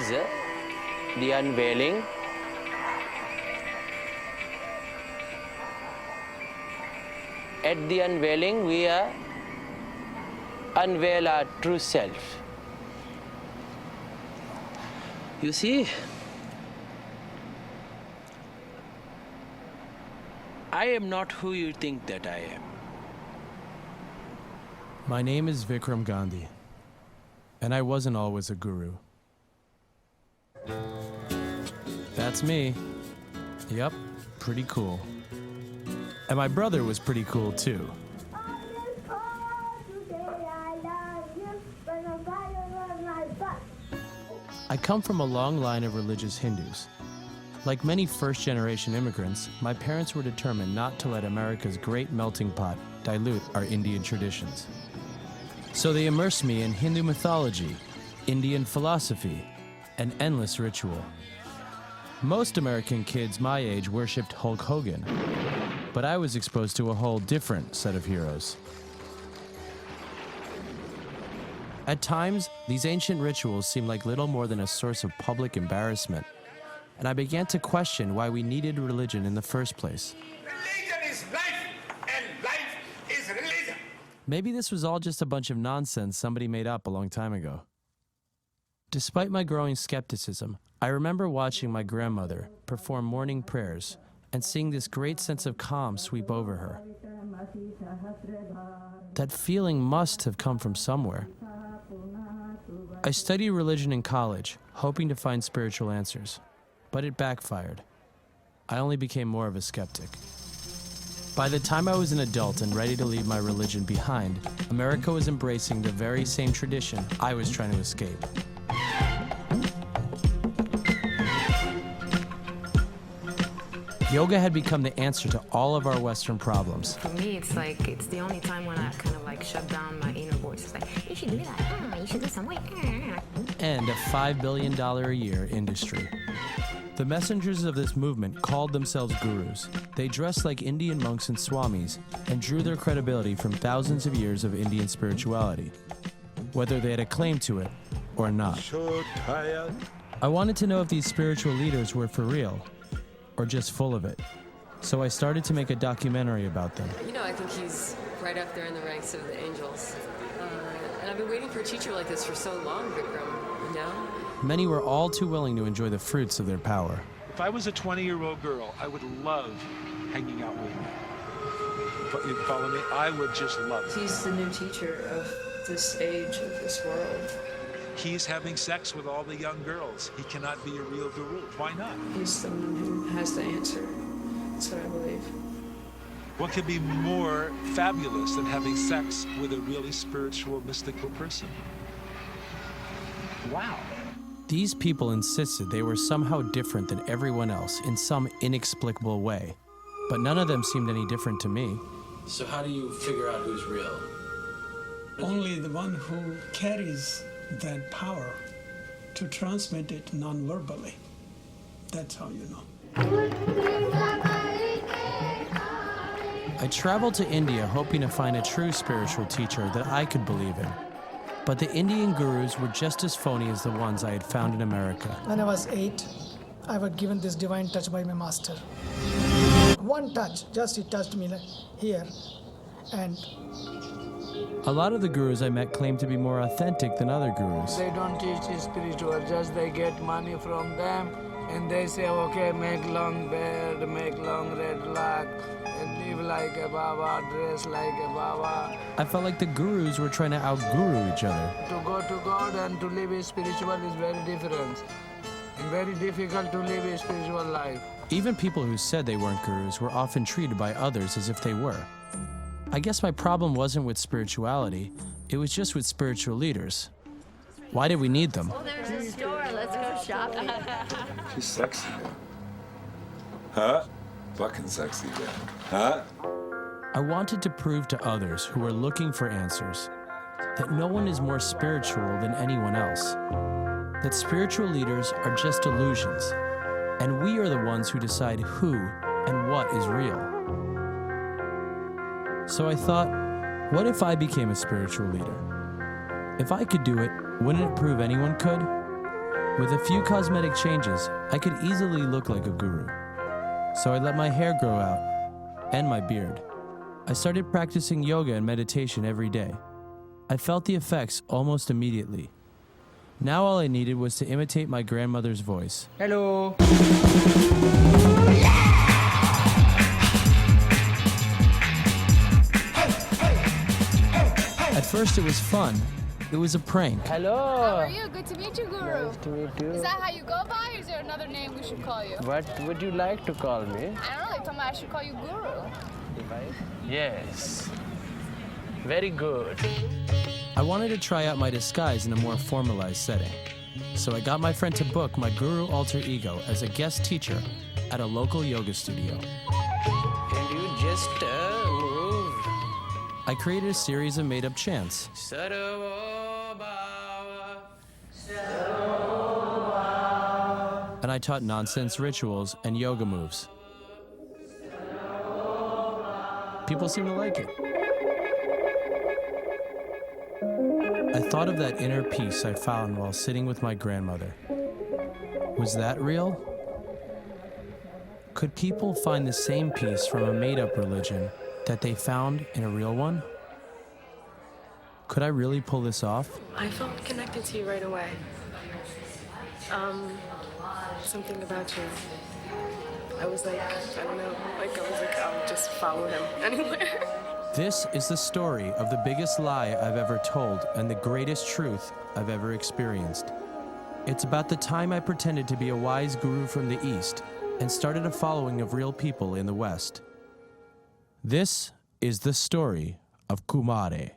is the unveiling. At the unveiling, we unveil our true self. You see, I am not who you think that I am. My name is Vikram Gandhi, and I wasn't always a guru. That's me. Yep, pretty cool. And my brother was pretty cool too. I come from a long line of religious Hindus. Like many first-generation immigrants, my parents were determined not to let America's great melting pot dilute our Indian traditions. So they immersed me in Hindu mythology, Indian philosophy, and endless ritual. Most American kids my age worshipped Hulk Hogan, but I was exposed to a whole different set of heroes. At times, these ancient rituals seemed like little more than a source of public embarrassment, and I began to question why we needed religion in the first place. Religion is life, and life is religion. Maybe this was all just a bunch of nonsense somebody made up a long time ago. Despite my growing skepticism, I remember watching my grandmother perform morning prayers and seeing this great sense of calm sweep over her. That feeling must have come from somewhere. I studied religion in college, hoping to find spiritual answers, but it backfired. I only became more of a skeptic. By the time I was an adult and ready to leave my religion behind, America was embracing the very same tradition I was trying to escape. Yoga had become the answer to all of our Western problems. For me, it's the only time when I kind of shut down my inner voice. It's like, you should do that, you should do some weight. And a $5 billion a year industry. The messengers of this movement called themselves gurus. They dressed like Indian monks and swamis and drew their credibility from thousands of years of Indian spirituality, whether they had a claim to it or not. So tired. I wanted to know if these spiritual leaders were for real or just full of it. So I started to make a documentary about them. You know, I think he's right up there in the ranks of the angels. And I've been waiting for a teacher like this for so long, Vikram, you know? Many were all too willing to enjoy the fruits of their power. If I was a 20-year-old girl, I would love hanging out with him. You follow me? I would just love it. He's the new teacher of this age, of this world. He's having sex with all the young girls. He cannot be a real guru. Why not? He's the one who has the answer. That's what I believe. What could be more fabulous than having sex with a really spiritual, mystical person? Wow. These people insisted they were somehow different than everyone else in some inexplicable way, but none of them seemed any different to me. So how do you figure out who's real? Only the one who carries that power to transmit it non-verbally. That's how you know. I traveled to India hoping to find a true spiritual teacher that I could believe in. But the Indian gurus were just as phony as the ones I had found in America. When I was 8, I was given this divine touch by my master. One touch, just he touched me here, and a lot of the gurus I met claimed to be more authentic than other gurus. They don't teach spiritual, just they get money from them, and they say, okay, make long beard, make long red lock, and live like a Baba, dress like a Baba. I felt like the gurus were trying to out-guru each other. To go to God and to live a spiritual is very different. And very difficult to live a spiritual life. Even people who said they weren't gurus were often treated by others as if they were. I guess my problem wasn't with spirituality, it was just with spiritual leaders. Why did we need them? Oh, there's a store. Let's go shopping. She's sexy, man. Huh? Fucking sexy, man. Huh? I wanted to prove to others who were looking for answers that no one is more spiritual than anyone else. That spiritual leaders are just illusions, and we are the ones who decide who and what is real. So I thought, what if I became a spiritual leader? If I could do it, wouldn't it prove anyone could? With a few cosmetic changes, I could easily look like a guru. So I let my hair grow out and my beard. I started practicing yoga and meditation every day. I felt the effects almost immediately. Now all I needed was to imitate my grandmother's voice. Hello. At first it was fun. It was a prank. Hello. How are you? Good to meet you, Guru. Nice to meet you. Is that how you go by, or is there another name we should call you? What would you like to call me? I don't know. They told me I should call you Guru. Yes. Very good. I wanted to try out my disguise in a more formalized setting. So I got my friend to book my guru alter ego as a guest teacher at a local yoga studio. And you just move. I created a series of made-up chants. And I taught nonsense rituals and yoga moves. People seem to like it. I thought of that inner peace I found while sitting with my grandmother. Was that real? Could people find the same peace from a made-up religion that they found in a real one? Could I really pull this off? I felt connected to you right away. Something about you. I was like, I don't know, I'll just follow him anywhere. This is the story of the biggest lie I've ever told and the greatest truth I've ever experienced. It's about the time I pretended to be a wise guru from the East and started a following of real people in the West. This is the story of Kumare.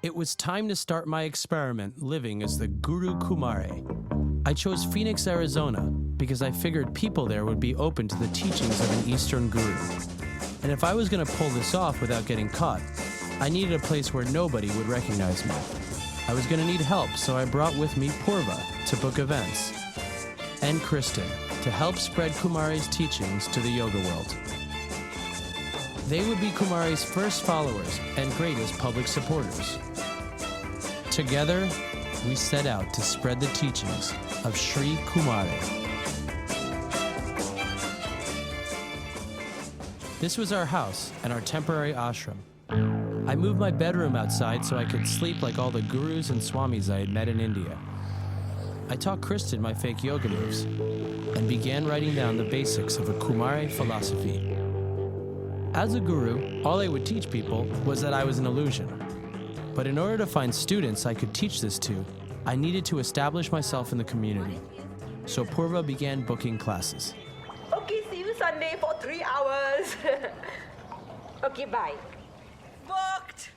It was time to start my experiment living as the Guru Kumare. I chose Phoenix, Arizona, because I figured people there would be open to the teachings of an Eastern guru. And if I was going to pull this off without getting caught, I needed a place where nobody would recognize me. I was going to need help, so I brought with me Purva to book events, and Kristen to help spread Kumare's teachings to the yoga world. They would be Kumare's first followers and greatest public supporters. Together, we set out to spread the teachings of Sri Kumare. This was our house and our temporary ashram. I moved my bedroom outside so I could sleep like all the gurus and swamis I had met in India. I taught Kristen my fake yoga moves and began writing down the basics of a Kumare philosophy. As a guru, all I would teach people was that I was an illusion. But in order to find students I could teach this to, I needed to establish myself in the community. So Purva began booking classes. Okay, see you Sunday for 3 hours. Okay, bye. Booked!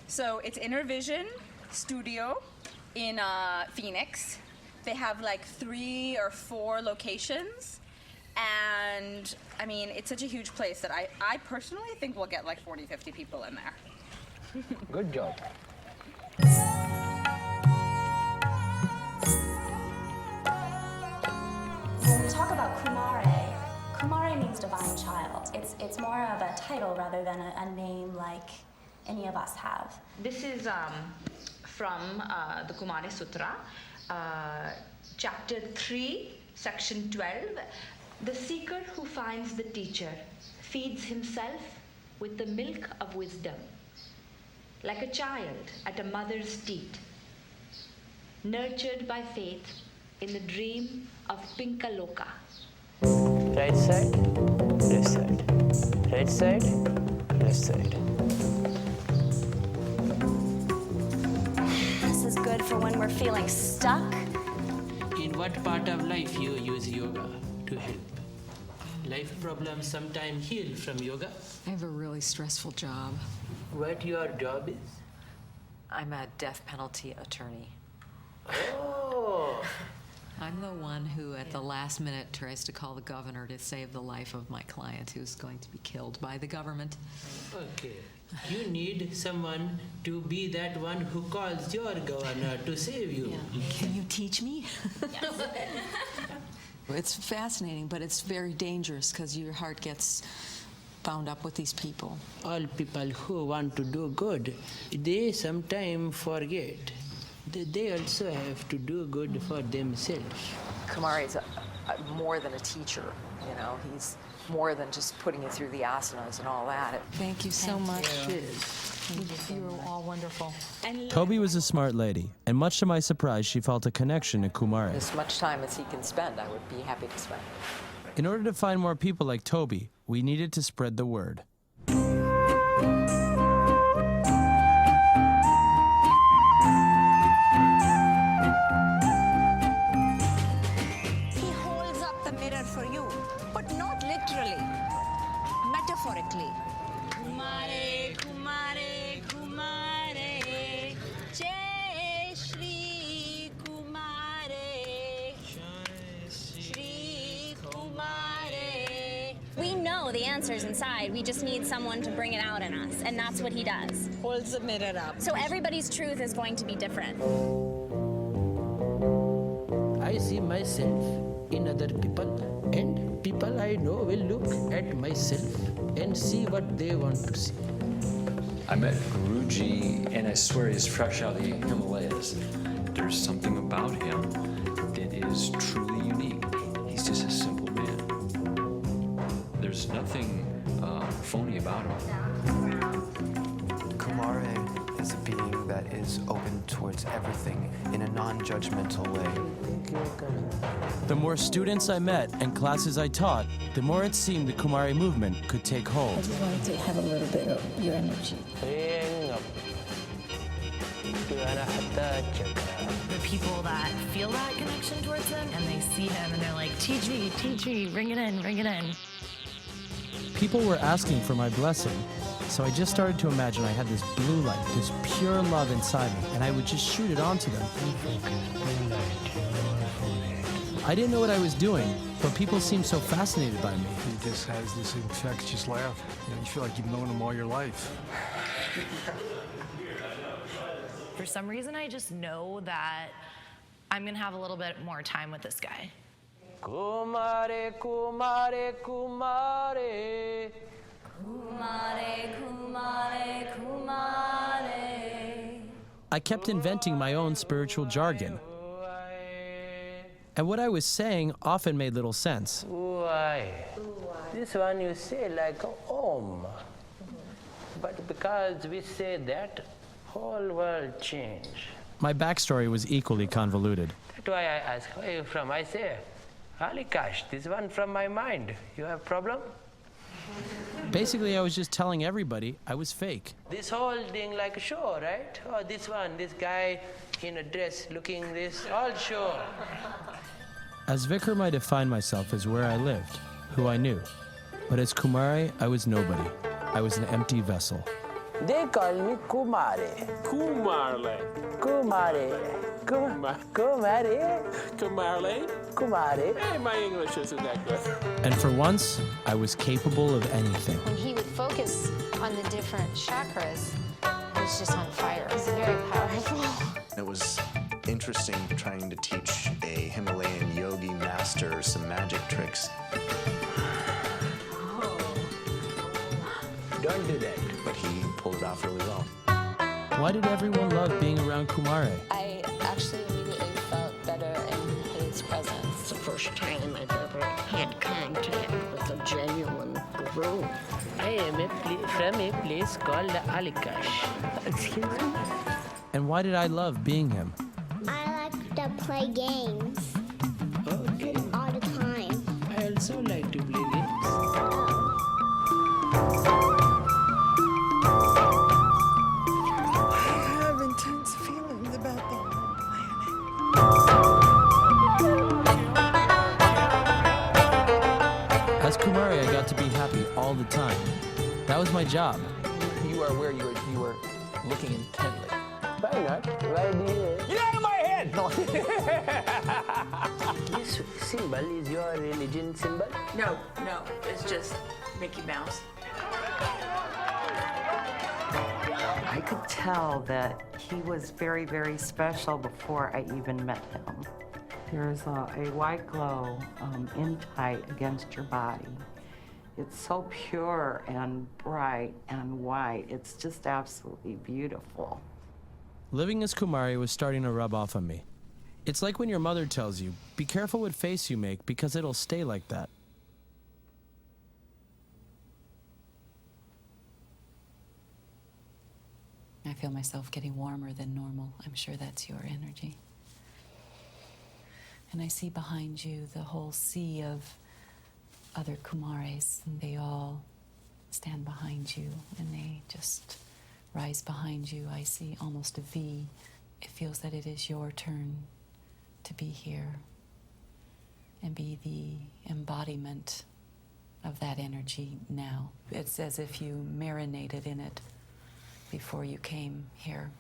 So it's Inner Vision Studio in Phoenix. They have like 3 or 4 locations. And I mean, it's such a huge place that I personally think we'll get like 40, 50 people in there. Good job. When we talk about Kumare, Kumare means divine child. It's more of a title rather than a name like any of us have. This is from the Kumare Sutra, chapter 3, section 12. The seeker who finds the teacher feeds himself with the milk of wisdom, like a child at a mother's teat, nurtured by faith in the dream of Pinkaloka. Right side, left side. Right side, left side. This is good for when we're feeling stuck. In what part of life you use yoga to help? Life problems sometimes heal from yoga. I have a really stressful job. What your job is? I'm a death penalty attorney. Oh. I'm the one who, at the last minute, tries to call the governor to save the life of my client who's going to be killed by the government. Okay. You need someone to be that one who calls your governor to save you. Yeah. Can you teach me? It's fascinating, but it's very dangerous because your heart gets bound up with these people. All people who want to do good, they sometimes forget that they also have to do good for themselves. Kumare is more than a teacher, you know. He's more than just putting you through the asanas and all that. Thank you so much. You were all wonderful. Toby was a smart lady, and much to my surprise, she felt a connection to Kumare. As much time as he can spend, I would be happy to spend. In order to find more people like Toby, we needed to spread the word. He holds up the mirror for you, but not literally, metaphorically. Kumare, Kumare, Kumare, Jai Shri Kumare, Shri Kumare. We know the answer's inside. We just need someone to bring it out in us, and that's what he does. Holds the mirror up. So everybody's truth is going to be different. I see myself in other people, and people I know will look at myself and see what they want to see. I met Guruji, and I swear he's fresh out of the Himalayas. There's something about him that is truly unique. He's just a simple man. There's nothing phony about him. Kumare is a being that is open towards everything in a non-judgmental way. The more students I met and classes I taught, the more it seemed the Kumare movement could take hold. I just wanted to have a little bit of your energy. Bring up. The people that feel that connection towards him and they see him and they're like, TG, ring it in. People were asking for my blessing, so I just started to imagine I had this blue light, this pure love inside me, and I would just shoot it onto them. I didn't know what I was doing, but people seemed so fascinated by me. He just has this infectious laugh. You know, you feel like you've known him all your life. For some reason, I just know that I'm going to have a little bit more time with this guy. Kumare, Kumare, Kumare. Kumare, Kumare, Kumare. I kept inventing my own spiritual jargon. And what I was saying often made little sense. Why? This one you say like Om. But because we say that, whole world change. My backstory was equally convoluted. That's why I ask, where are you from? I say, Alikash, this one from my mind. You have problem? Basically, I was just telling everybody I was fake. This whole thing like a show, right? Oh, this one, this guy in a dress looking this, all show. As Vikram, I defined myself as where I lived, who I knew. But as Kumare, I was nobody. I was an empty vessel. They call me Kumare. Kumare. Kumare. Kumare. Kumare. Hey, my English isn't that good. And for once, I was capable of anything. When he would focus on the different chakras, it was just on fire. It was very powerful. It was interesting trying to teach a Himalayan yogi master some magic tricks. Don't do that. But he pulled it off really well. Why did everyone love being around Kumare? I actually immediately felt better in his presence. It's the first time I've ever had contact with a genuine guru. I am from a place called Alikash. Excuse me? And why did I love being him? I like to play games. Okay. All the time. I also like to play games. I have intense feelings about the whole As Kumare, I got to be happy all the time. That was my job. You are where you were looking intently. Why not? Why do you... Get out of my head! No. This symbol is your religion symbol? No, it's just Mickey Mouse. I could tell that he was very, very special before I even met him. There's a white glow in tight against your body. It's so pure and bright and white. It's just absolutely beautiful. Living as Kumare was starting to rub off on me. It's like when your mother tells you, be careful what face you make because it'll stay like that. I feel myself getting warmer than normal. I'm sure that's your energy. And I see behind you the whole sea of other Kumares, and they all stand behind you, and they just rise behind you. I see almost a V. It feels that it is your turn to be here and be the embodiment of that energy now. It's as if you marinated in it before you came here.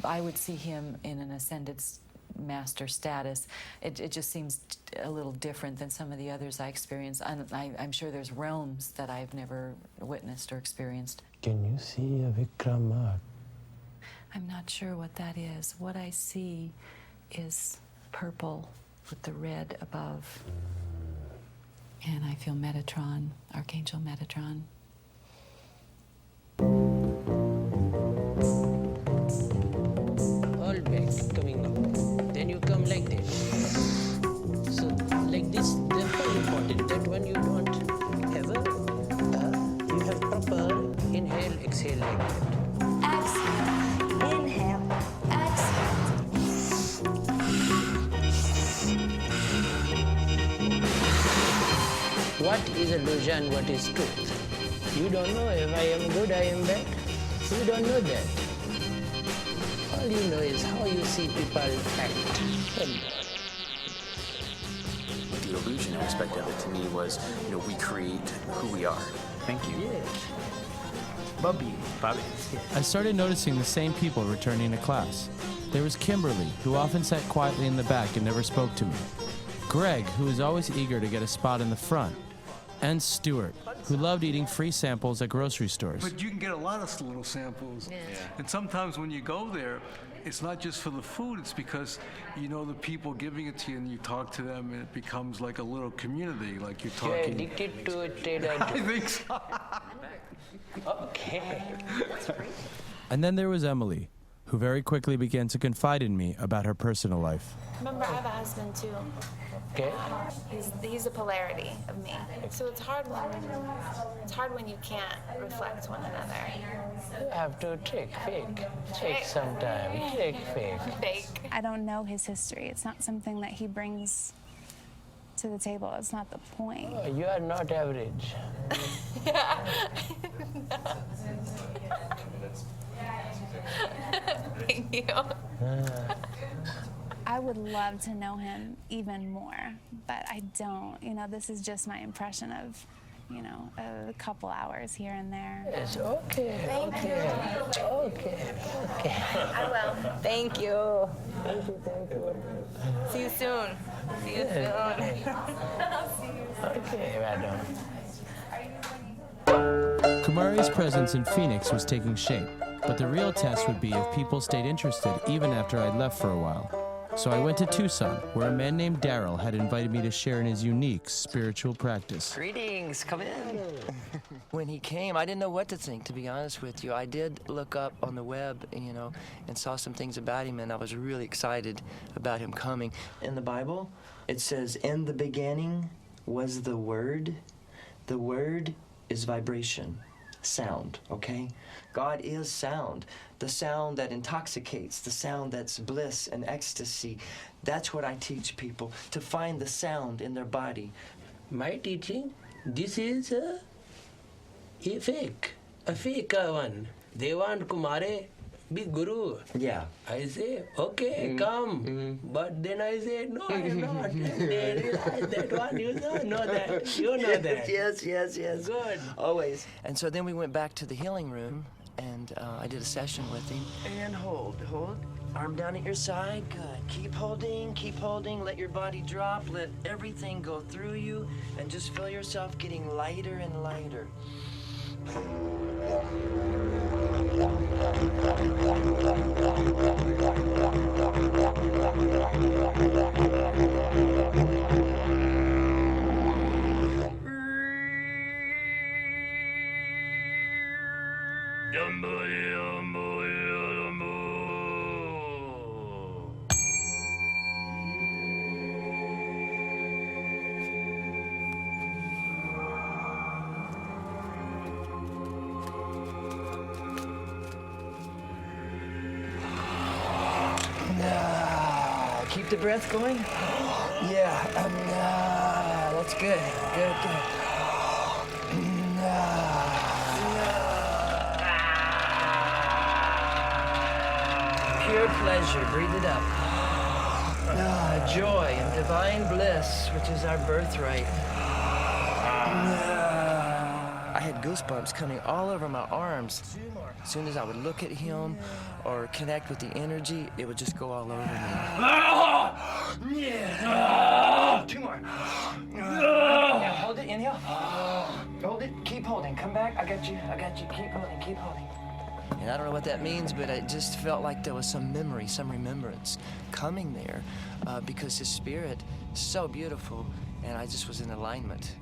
I would see him in an ascended master status. It just seems a little different than some of the others I experienced. I'm sure there's realms that I've never witnessed or experienced. Can you see a Vikram mark? I'm not sure what that is. What I see is purple with the red above. And I feel Metatron, Archangel Metatron. All back, coming up. Then you come like that. So, like this, they're very important that when you don't have you have proper inhale, exhale like that. Exhale, inhale, exhale. What is illusion, what is truth? You don't know if I am good, I am bad. You don't know that. All you know is how you see people act. The illusion aspect of it to me was, we create who we are. Thank you. Yes. Bobby. I started noticing the same people returning to class. There was Kimberly, who often sat quietly in the back and never spoke to me. Greg, who was always eager to get a spot in the front. And Stuart, who loved eating free samples at grocery stores. But you can get a lot of little samples. Yeah. And sometimes when you go there, it's not just for the food, it's because you know the people giving it to you and you talk to them and it becomes like a little community, like you're talking. You're addicted to it, Taylor. I think so. Okay. And then there was Emily, who very quickly began to confide in me about her personal life. Remember, I have a husband too. Okay. He's a polarity of me. So it's hard when you can't reflect one another. You have to trick, fake sometime. Trick, fake. I don't know his history. It's not something that he brings to the table. It's not the point. Oh, you are not average. Thank you. I would love to know him even more, but I don't. This is just my impression of, a couple hours here and there. Yes, okay. Thank you. Okay. I will. Thank you. See you soon. See you soon. Okay, madam. Kumare's presence in Phoenix was taking shape. But the real test would be if people stayed interested even after I'd left for a while. So I went to Tucson, where a man named Daryl had invited me to share in his unique spiritual practice. Greetings, come in. When he came, I didn't know what to think, to be honest with you. I did look up on the web, and saw some things about him, and I was really excited about him coming. In the Bible, it says, "In the beginning was the Word." The Word is vibration, sound, okay? God is sound. The sound that intoxicates, the sound that's bliss and ecstasy. That's what I teach people, to find the sound in their body. My teaching, this is a fake one. They want Kumare be guru. Yeah. I say, okay, come. But then I say, no, I'm not. They realize that one, you don't know that. You know that. Yes. Good. Always. And so then we went back to the healing room, and I did a session with him. And hold. Arm down at your side. Good. Keep holding. Let your body drop. Let everything go through you, and just feel yourself getting lighter and lighter. Keep the breath going. Yeah, that's good. Pure pleasure, breathe it up. Joy and divine bliss, which is our birthright. I had goosebumps coming all over my arms. As soon as I would look at him or connect with the energy, it would just go all over me. Two more. Now hold it, inhale. Hold it, keep holding. Come back, I got you. Keep holding. And I don't know what that means, but it just felt like there was some memory, some remembrance coming there, because his spirit is so beautiful, and I just was in alignment.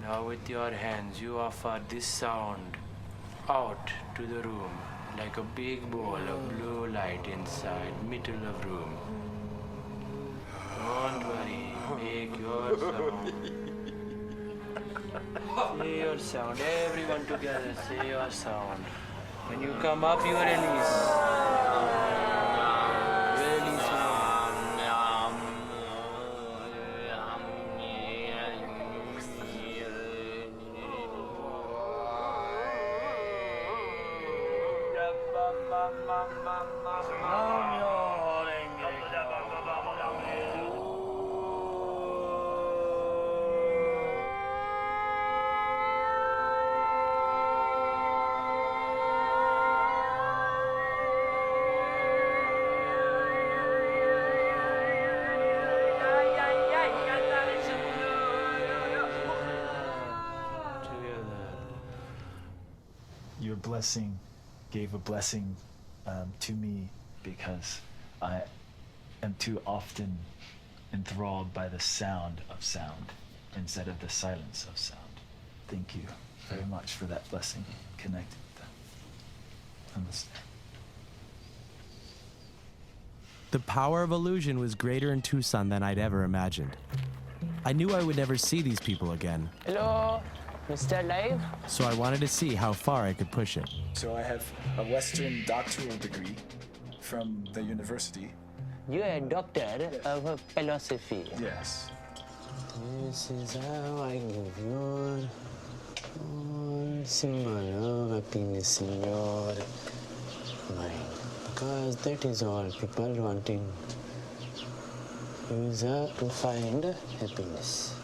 Now with your hands you offer this sound out to the room like a big ball of blue light inside middle of room. Don't worry, make your sound. Say your sound, everyone together, say your sound. When you come up, you release. Release. Your blessing gave a blessing to me, because I am too often enthralled by the sound of sound instead of the silence of sound. Thank you very much for that blessing. Connected with that. Namaste. The power of illusion was greater in Tucson than I'd ever imagined. I knew I would never see these people again. Hello, Mr. Live. So I wanted to see how far I could push it. So I have a Western doctoral degree from the university. You are a doctor of philosophy. Yes. This is how I give your symbol of happiness in your mind. Because that is all people wanting. user to find happiness.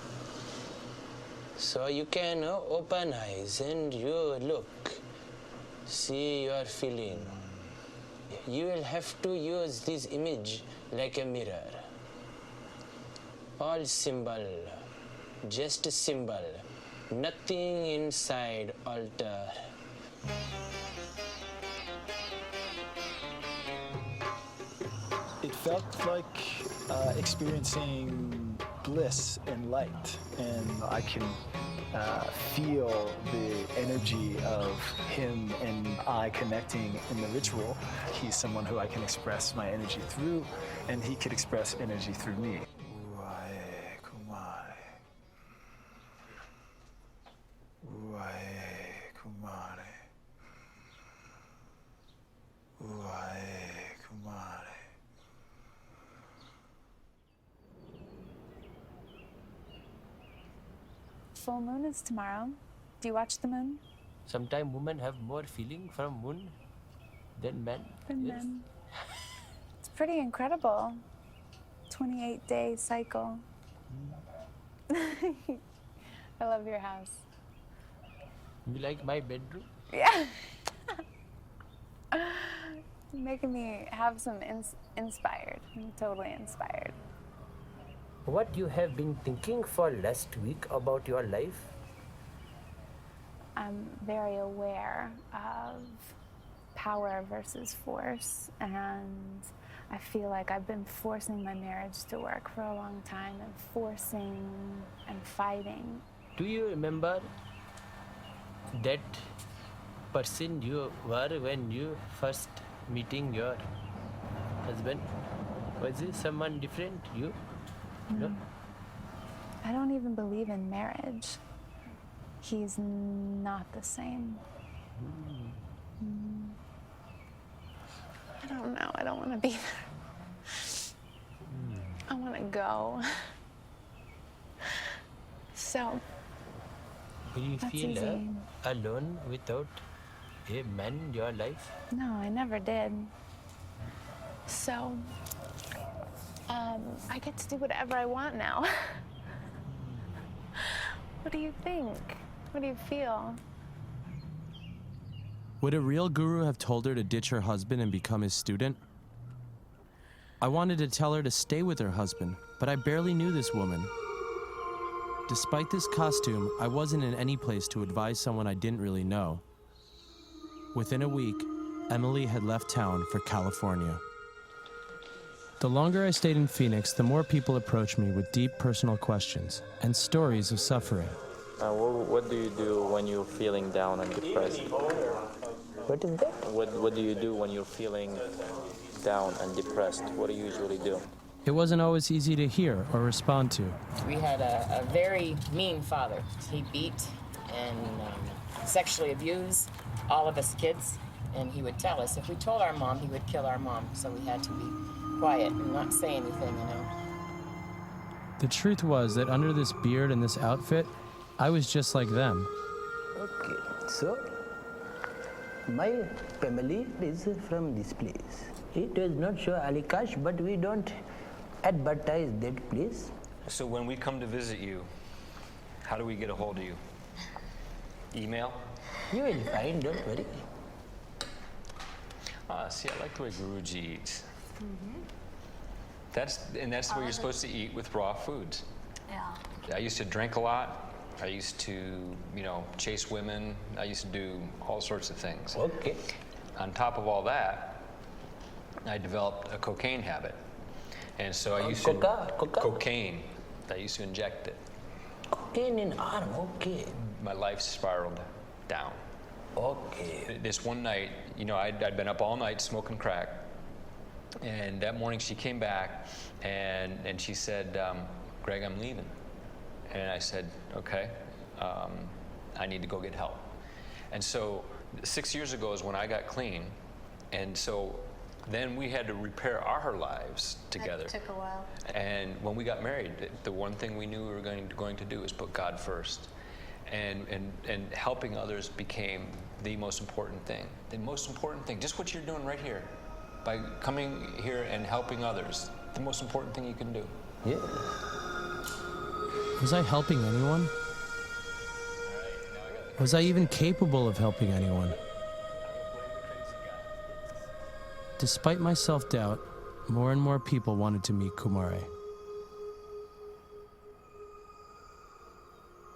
So you can open eyes and you look, see your feeling. You will have to use this image like a mirror. All symbol, just a symbol, nothing inside alter. It felt like experiencing bliss and light, and I can feel the energy of him and I connecting in the ritual. He's someone who I can express my energy through, and he could express energy through me. Kumare. Kumare. Kumare. Full moon is tomorrow. Do you watch the moon? Sometimes women have more feeling from moon than men. Men. It's pretty incredible. 28-day cycle. I love your house. You like my bedroom? Yeah. You're making me have some inspired. I'm totally inspired. What you have been thinking for last week about your life? I'm very aware of power versus force, and I feel like I've been forcing my marriage to work for a long time, and forcing and fighting. Do you remember that person you were when you first meeting your husband? Was it someone different? You? No? I don't even believe in marriage. He's not the same. I don't know. I don't want to be there. I want to go. So. Do you that's feel easy. alone without a man in your life? No, I never did. So, I get to do whatever I want now. What do you think? What do you feel? Would a real guru have told her to ditch her husband and become his student? I wanted to tell her to stay with her husband, but I barely knew this woman. Despite this costume, I wasn't in any place to advise someone I didn't really know. Within a week, Emily had left town for California. The longer I stayed in Phoenix, the more people approached me with deep personal questions and stories of suffering. What do you do when you're feeling down and depressed? What is that? What do you do when you're feeling down and depressed? What do you usually do? It wasn't always easy to hear or respond to. We had a very mean father. He beat and sexually abused all of us kids, and he would tell us if we told our mom, he would kill our mom. So we had to be quiet and not say anything, you know. The truth was that under this beard and this outfit, I was just like them. Okay, so my family is from this place. It does not show Alikash, but we don't advertise that place. So when we come to visit you, how do we get a hold of you? Email? You will find, don't worry. See, I like the way Guruji eats. That's where you're supposed to eat with raw foods. Yeah. I used to drink a lot. I used to, chase women. I used to do all sorts of things. Okay. On top of all that, I developed a cocaine habit. And so I used cocaine. I used to inject it. Cocaine in arm, okay. My life spiraled down. Okay. This one night, I'd been up all night smoking crack. And that morning she came back and she said, Greg, I'm leaving. And I said, okay, I need to go get help. And so 6 years ago is when I got clean. And so then we had to repair our lives together. That took a while. And when we got married, the one thing we knew we were going to do is put God first. And helping others became the most important thing. The most important thing, just what you're doing right here. By coming here and helping others, the most important thing you can do. Yes. Was I helping anyone? Was I even capable of helping anyone? Despite my self-doubt, more and more people wanted to meet Kumare.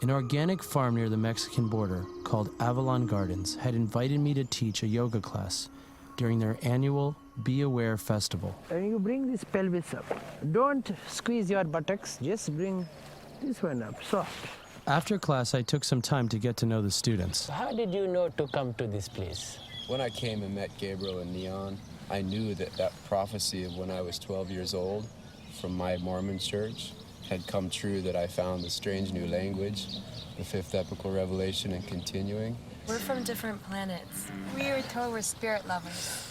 An organic farm near the Mexican border called Avalon Gardens had invited me to teach a yoga class during their annual Be Aware festival. And you bring this pelvis up. Don't squeeze your buttocks, just bring this one up, soft. After class, I took some time to get to know the students. How did you know to come to this place? When I came and met Gabriel and Neon, I knew that prophecy of when I was 12 years old from my Mormon church had come true, that I found the strange new language, the fifth epical revelation, and continuing. We're from different planets. We were told we're spirit lovers.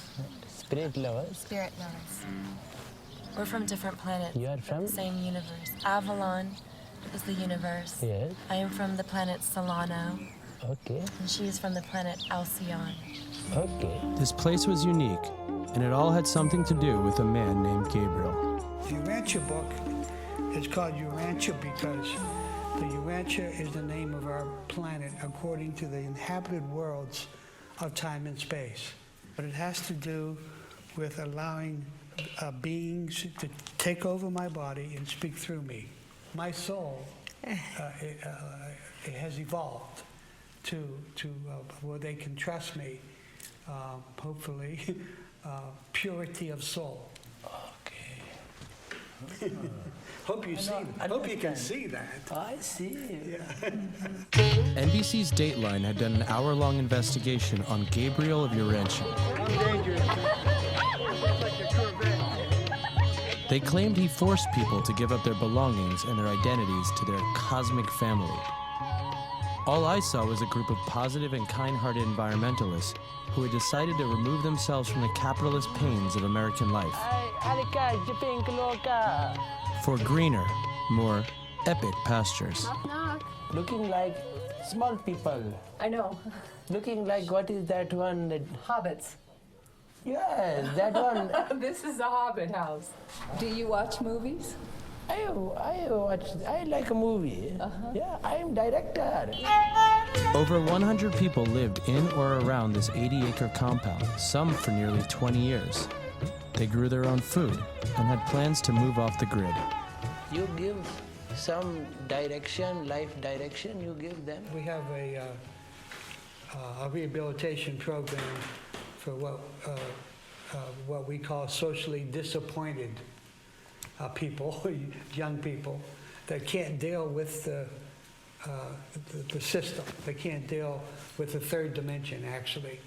Spirit lovers? Spirit lovers. We're from different planets. You are from? The same universe. Avalon is the universe. Yes. I am from the planet Solano. Okay. And she is from the planet Alcyon. Okay. This place was unique, and it all had something to do with a man named Gabriel. The Urantia book is called Urantia because the Urantia is the name of our planet according to the inhabited worlds of time and space. But it has to do with allowing beings to take over my body and speak through me. My soul it has evolved to where they can trust me, hopefully, purity of soul. Okay. Hope you see. Hope you can see that. I see. Yeah. NBC's Dateline had done an hour-long investigation on Gabriel of Urantia. They claimed he forced people to give up their belongings and their identities to their cosmic family. All I saw was a group of positive and kind-hearted environmentalists who had decided to remove themselves from the capitalist pains of American life for greener, more epic pastures. Knock, knock. Looking like small people. I know. Looking like, what is that one? Hobbits. Yes, that one. This is a Hobbit house. Do you watch movies? I watch. I like a movie. Yeah, I'm director. Over 100 people lived in or around this 80-acre compound, some for nearly 20 years. They grew their own food and had plans to move off the grid. You give some direction, life direction, you give them? We have a rehabilitation program for what we call socially disappointed people, young people, that can't deal with the system. They can't deal with the third dimension, actually.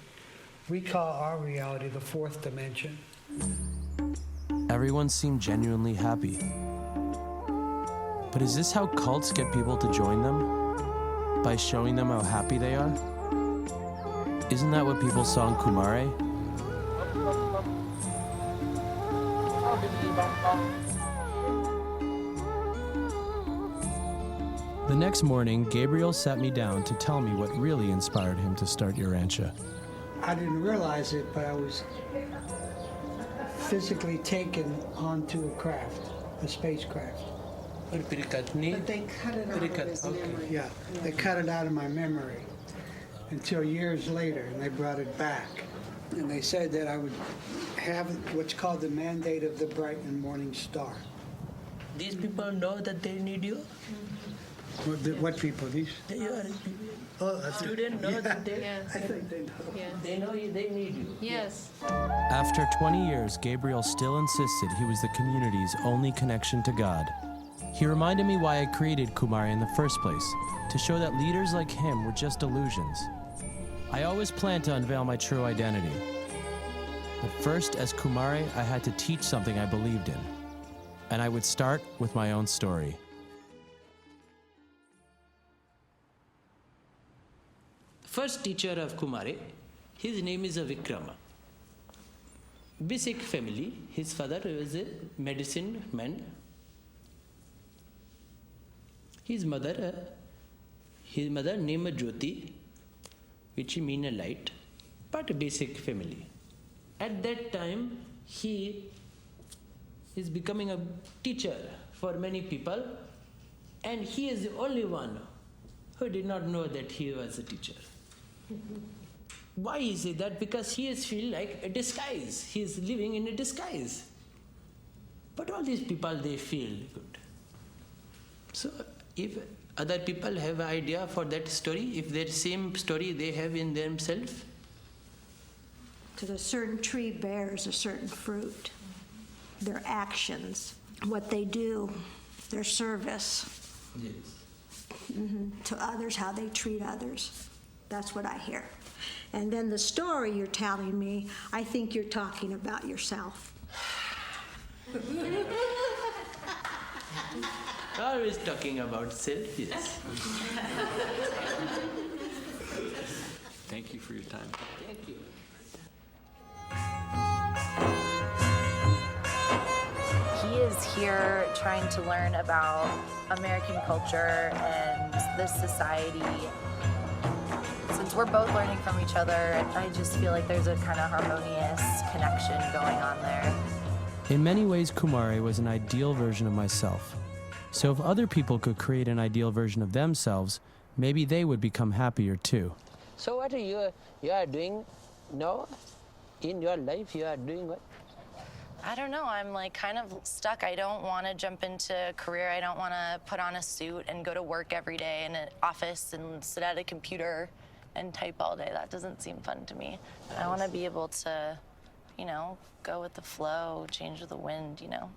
We call our reality the fourth dimension. Everyone seemed genuinely happy. But is this how cults get people to join them? By showing them how happy they are? Isn't that what people saw in Kumare? The next morning, Gabriel sat me down to tell me what really inspired him to start Urantia. I didn't realize it, but I was physically taken onto a craft, a spacecraft. But they cut it out of his memory. Yeah, they cut it out of my memory until years later, and they brought it back. And they said that I would have what's called the mandate of the bright and morning star. These people know that they need you? What people? These? Students know that they... I think they know. Yeah. They know they need you. Yes. After 20 years, Gabriel still insisted he was the community's only connection to God. He reminded me why I created Kumare in the first place, to show that leaders like him were just illusions. I always planned to unveil my true identity. But first, as Kumare, I had to teach something I believed in. And I would start with my own story. First teacher of Kumare, his name is Vikrama. Basic family, his father was a medicine man. His mother named Jyoti, which means a light, but a basic family. At that time, he is becoming a teacher for many people, and he is the only one who did not know that he was a teacher. Why is it that? Because he is feel like a disguise. He is living in a disguise. But all these people, they feel good. So if other people have an idea for that story, if that same story they have in themselves. Because a certain tree bears a certain fruit. Their actions, what they do, their service to others, how they treat others. That's what I hear. And then the story you're telling me, I think you're talking about yourself. Always talking about self, yes. Thank you for your time. Thank you. He is here trying to learn about American culture and this society. Since we're both learning from each other, I just feel like there's a kind of harmonious connection going on there. In many ways, Kumare was an ideal version of myself. So if other people could create an ideal version of themselves, maybe they would become happier too. So what you are doing now in your life? You are doing what? I don't know, I'm like kind of stuck. I don't want to jump into a career. I don't want to put on a suit and go to work every day in an office and sit at a computer and type all day. That doesn't seem fun to me. I want to be able to, you know, go with the flow, change with the wind, you know.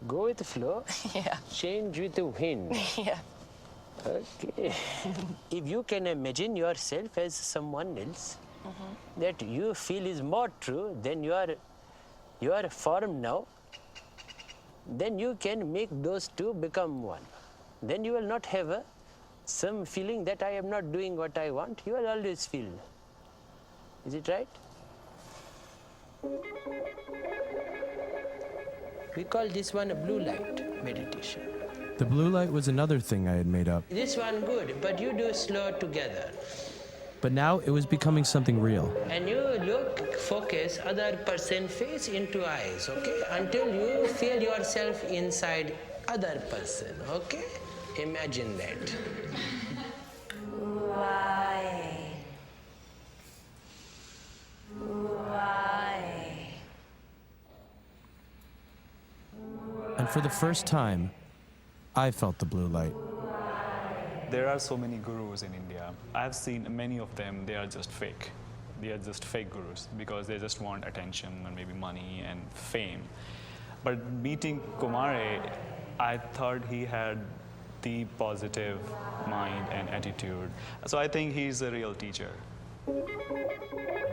Go with the flow? Yeah. Change with the wind? Yeah. Okay. If you can imagine yourself as someone else that you feel is more true than your form now, then you can make those two become one. Then you will not have some feeling that I am not doing what I want. You will always feel. Is it right? We call this one a blue light meditation. The blue light was another thing I had made up. This one good, but you do slow together. But now it was becoming something real. And you look, focus other person's face into eyes, okay? Until you feel yourself inside other person, okay? Imagine that. Why? And for the first time, I felt the blue light. There are so many gurus in India. I've seen many of them, they are just fake. They are just fake gurus because they just want attention and maybe money and fame. But meeting Kumare, I thought he had the positive mind and attitude. So I think he's a real teacher.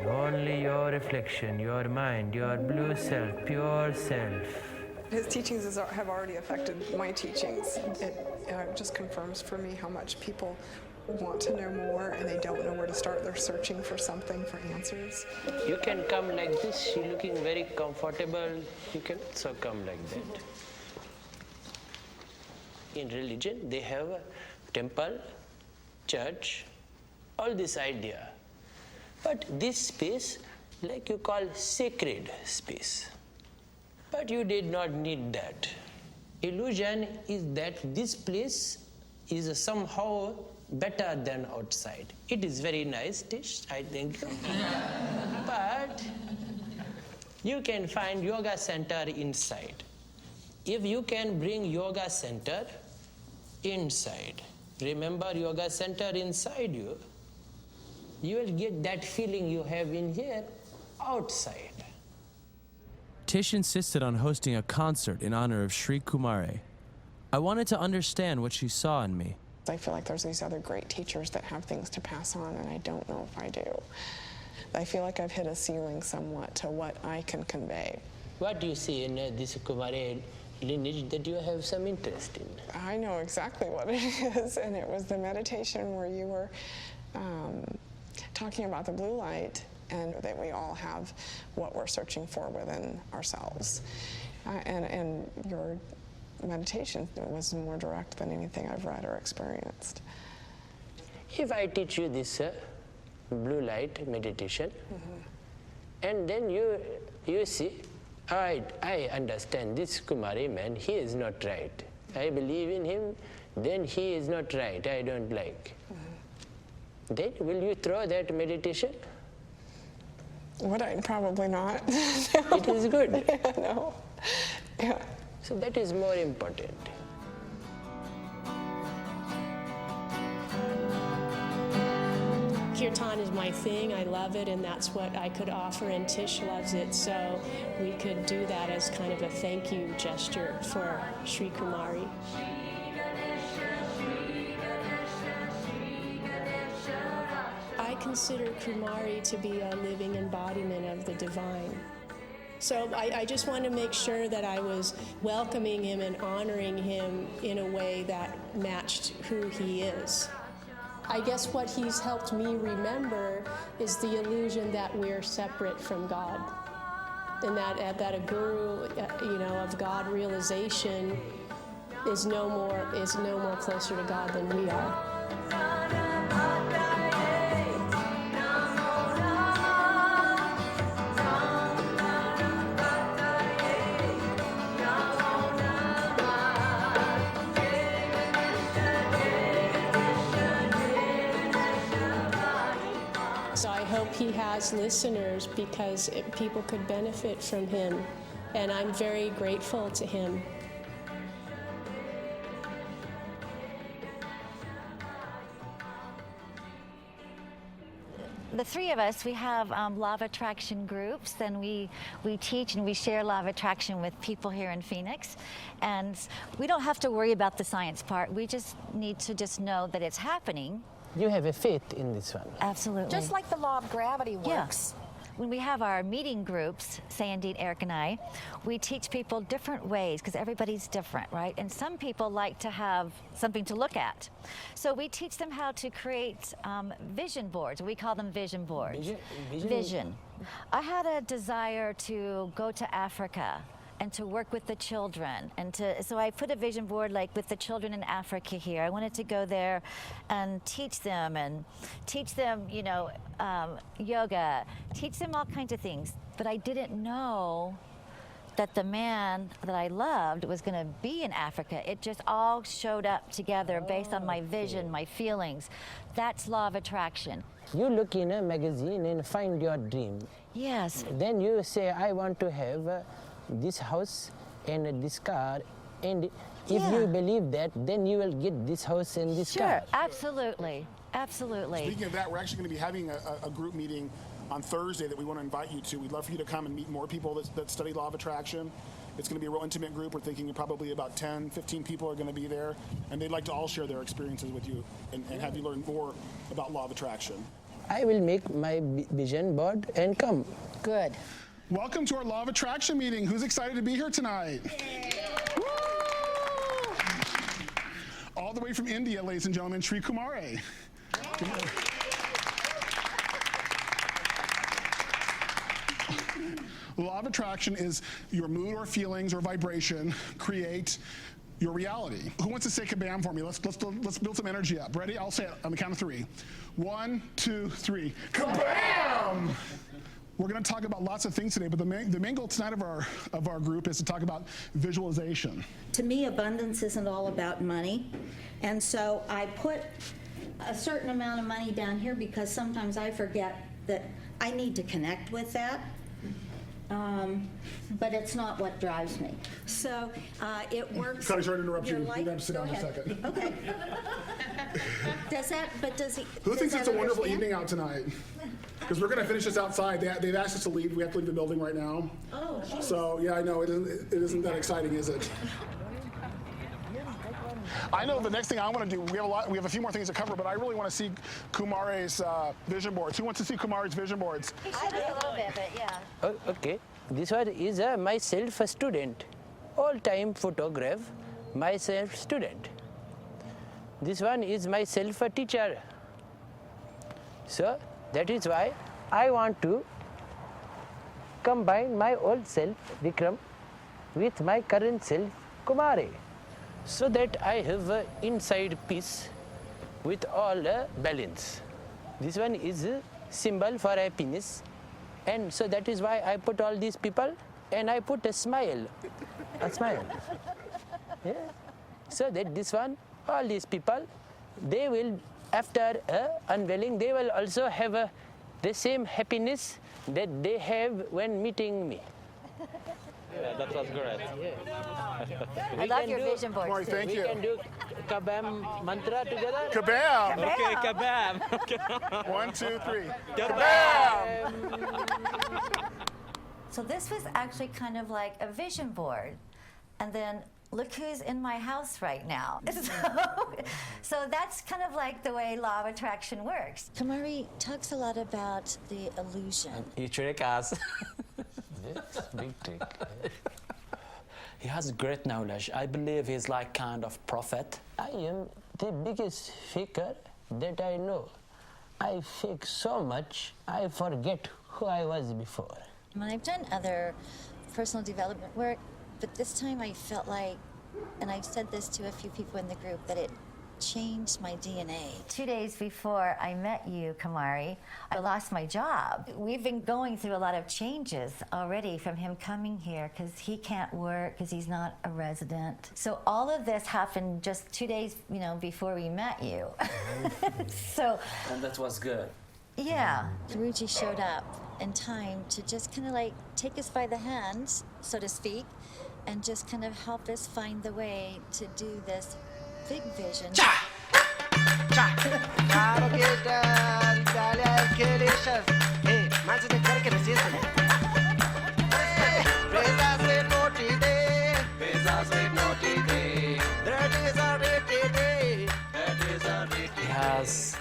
Only your reflection, your mind, your blue self, pure self. His teachings have already affected my teachings. It just confirms for me how much people want to know more and they don't know where to start. They're searching for something, for answers. You can come like this, you're looking very comfortable. You can also come like that. In religion, they have a temple, church, all this idea. But this space, like you call sacred space. But you did not need that. Illusion is that this place is somehow better than outside. It is very nice dish, I think. But you can find yoga center inside. If you can bring yoga center inside, remember yoga center inside you, you will get that feeling you have in here outside. Tish insisted on hosting a concert in honor of Sri Kumare. I wanted to understand what she saw in me. I feel like there's these other great teachers that have things to pass on, and I don't know if I do. I feel like I've hit a ceiling somewhat to what I can convey. What do you see in this Kumare lineage that you have some interest in? I know exactly what it is, and it was the meditation where you were talking about the blue light and that we all have what we're searching for within ourselves. And your meditation was more direct than anything I've read or experienced. If I teach you this blue light meditation, and then you see I understand this Kumare man, he is not right. I believe in him, then he is not right, I don't like. Then will you throw that meditation? Would I? Probably not. It is good. Yeah, no. Yeah. So that is more important. Kirtan is my thing. I love it, and that's what I could offer, and Tish loves it. So we could do that as kind of a thank you gesture for Sri Kumare. I consider Kumare to be a living embodiment of the divine. So I just wanted to make sure that I was welcoming him and honoring him in a way that matched who he is. I guess what he's helped me remember is the illusion that we're separate from God, and that a guru, of God realization is no more closer to God than we are. So I hope he has listeners, because people could benefit from him, and I'm very grateful to him. The three of us, we have law of attraction groups, and we teach and we share law of attraction with people here in Phoenix. And we don't have to worry about the science part. We just need to just know that it's happening. You have a faith in this one. Absolutely. Just like the law of gravity works. Yeah. When we have our meeting groups, Sandy, Eric, and I, we teach people different ways, because everybody's different, right? And some people like to have something to look at. So we teach them how to create vision boards. We call them vision boards. Vision. I had a desire to go to Africa and to work with the children, so I put a vision board like with the children in Africa here. I wanted to go there and teach them yoga, teach them all kinds of things. But I didn't know that the man that I loved was going to be in Africa. It just all showed up together based on my vision, my feelings. That's law of attraction. You look in a magazine and find your dream. Yes. Then you say, I want to have this house and this car, and if you believe that, then you will get this house and this car. Sure, absolutely, absolutely. Speaking of that, we're actually going to be having a group meeting on Thursday that we want to invite you to. We'd love for you to come and meet more people that study law of attraction. It's going to be a real intimate group. We're thinking probably about 10, 15 people are going to be there, and they'd like to all share their experiences with you and have you learn more about law of attraction. I will make my vision board and come. Good. Welcome to our Law of Attraction meeting. Who's excited to be here tonight? All the way from India, ladies and gentlemen, Sri Kumare. Law of attraction is your mood or feelings or vibration create your reality. Who wants to say kabam for me? Let's build some energy up. Ready? I'll say it on the count of 3. 1, 2, 3. Kabam! We're going to talk about lots of things today, but the main goal tonight of our group is to talk about visualization. To me, abundance isn't all about money, and so I put a certain amount of money down here because sometimes I forget that I need to connect with that. But it's not what drives me. So it works. Sorry to interrupt you. You have to sit down a second. Okay. Does he? Who thinks it's a wonderful evening out tonight? Because we're going to finish this outside. They've asked us to leave. We have to leave the building right now. Oh, geez. So yeah, I know it isn't that exciting, is it? I know the next thing I want to do. We have a few more things to cover, but I really want to see Kumare's vision boards. Who wants to see Kumare's vision boards? I did a little bit, but yeah. Oh, okay. This one is my self-student. All-time photograph, my self-student. This one is my self-teacher. So that is why I want to combine my old self, Vikram, with my current self, Kumare, so that I have an inside peace with all balance. This one is a symbol for happiness, and so that is why I put all these people and I put a smile. Yeah. So that this one, all these people, they will, after unveiling, they will also have the same happiness that they have when meeting me. Yeah, that was great. I love your vision board. Kumare, thank you. We can do kabam mantra together. Kabam! Okay, kabam. 1, 2, 3. Kabam! So this was actually kind of like a vision board. And then look who's in my house right now. So that's kind of like the way law of attraction works. Kumare talks a lot about the illusion. He trick us. Yes, big trick. He has great knowledge. I believe he's like kind of prophet. I am the biggest faker that I know. I fake so much, I forget who I was before. And I've done other personal development work, but this time I felt like, and I've said this to a few people in the group, that it changed my DNA. 2 days before I met you, Kumare, I lost my job. We've been going through a lot of changes already from him coming here because he can't work because he's not a resident. So all of this happened just 2 days, before we met you. So. And that was good. Yeah, Guruji showed up in time to just kind of like take us by the hands, so to speak, and just kind of help us find the way to do this big vision. He has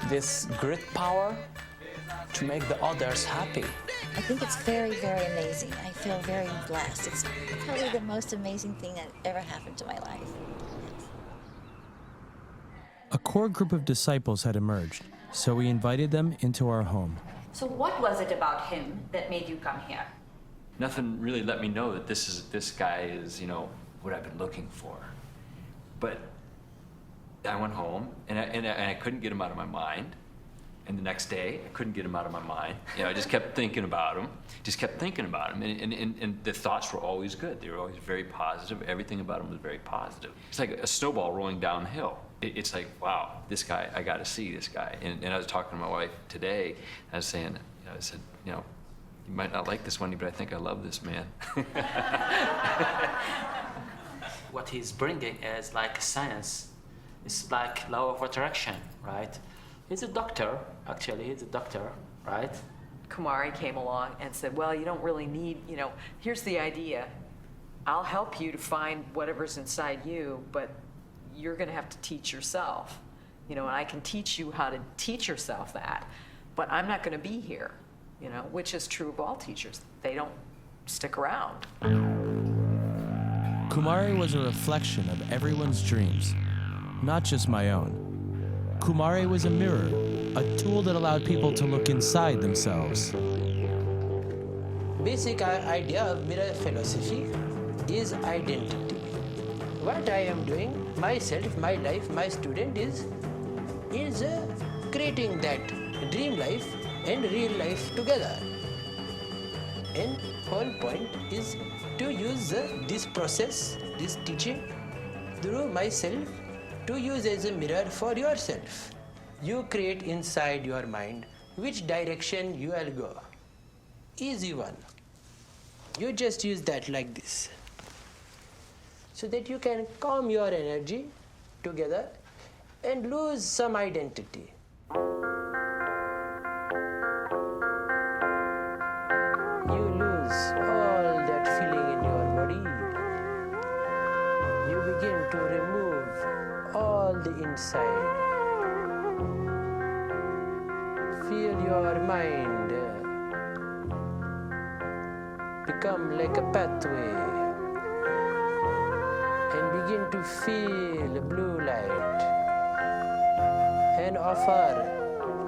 this great power to make the others happy. I think it's very, very amazing. I feel very blessed. It's probably the most amazing thing that ever happened to my life. A core group of disciples had emerged, so we invited them into our home. So what was it about him that made you come here? Nothing really let me know that this guy is, what I've been looking for. But I went home and I couldn't get him out of my mind. And the next day, I couldn't get him out of my mind. I just kept thinking about him. And the thoughts were always good. They were always very positive. Everything about him was very positive. It's like a snowball rolling downhill. It's like, wow, this guy, I got to see this guy. And I was talking to my wife today. I was saying, I said, you might not like this one, but I think I love this man. What he's bringing is like science. It's like law of attraction, right? He's a doctor, actually. He's a doctor, right? Kumare came along and said, well, you don't really need, here's the idea. I'll help you to find whatever's inside you, but you're going to have to teach yourself. And I can teach you how to teach yourself that, but I'm not going to be here, which is true of all teachers. They don't stick around. Kumare was a reflection of everyone's dreams, not just my own. Kumare was a mirror, a tool that allowed people to look inside themselves. Basic idea of mirror philosophy is identity. What I am doing, myself, my life, my student is creating that dream life and real life together. And whole point is to use this process, this teaching, through myself, to use as a mirror for yourself. You create inside your mind which direction you will go. Easy one. You just use that like this, so that you can calm your energy together and lose some identity. You lose all that feeling in your body. You begin to remove all the inside. Feel your mind become like a pathway and begin to feel blue light and offer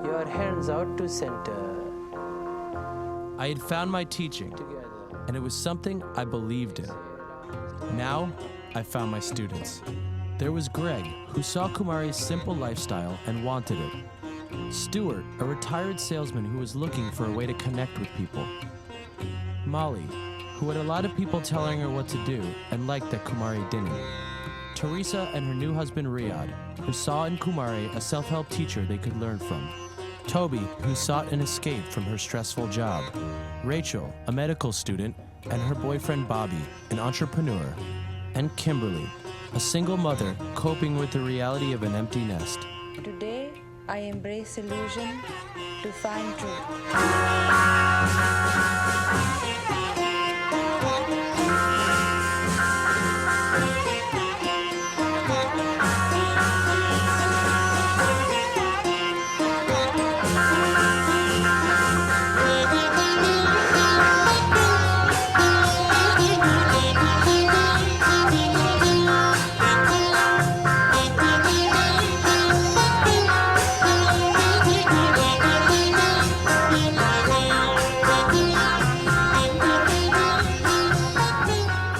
your hands out to center. I had found my teaching, and it was something I believed in. Now, I found my students. There was Greg, who saw Kumare's simple lifestyle and wanted it. Stuart, a retired salesman who was looking for a way to connect with people. Molly, who had a lot of people telling her what to do and liked that Kumare didn't. Teresa and her new husband Riyadh, who saw in Kumare a self-help teacher they could learn from. Toby, who sought an escape from her stressful job. Rachel, a medical student, and her boyfriend Bobby, an entrepreneur. And Kimberly, a single mother coping with the reality of an empty nest. Today, I embrace illusion to find truth.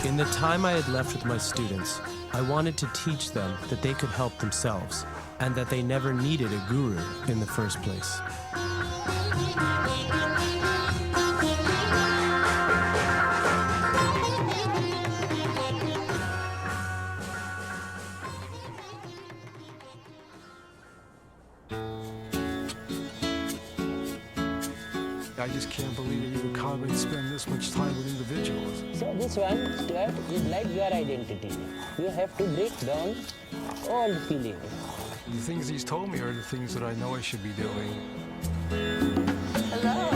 In the time I had left with my students, I wanted to teach them that they could help themselves and that they never needed a guru in the first place. I just can't believe that you would come and spend this much time with individuals. So this one, Stuart, is like your identity. You have to break down all feelings. The things he's told me are the things that I know I should be doing. Hello.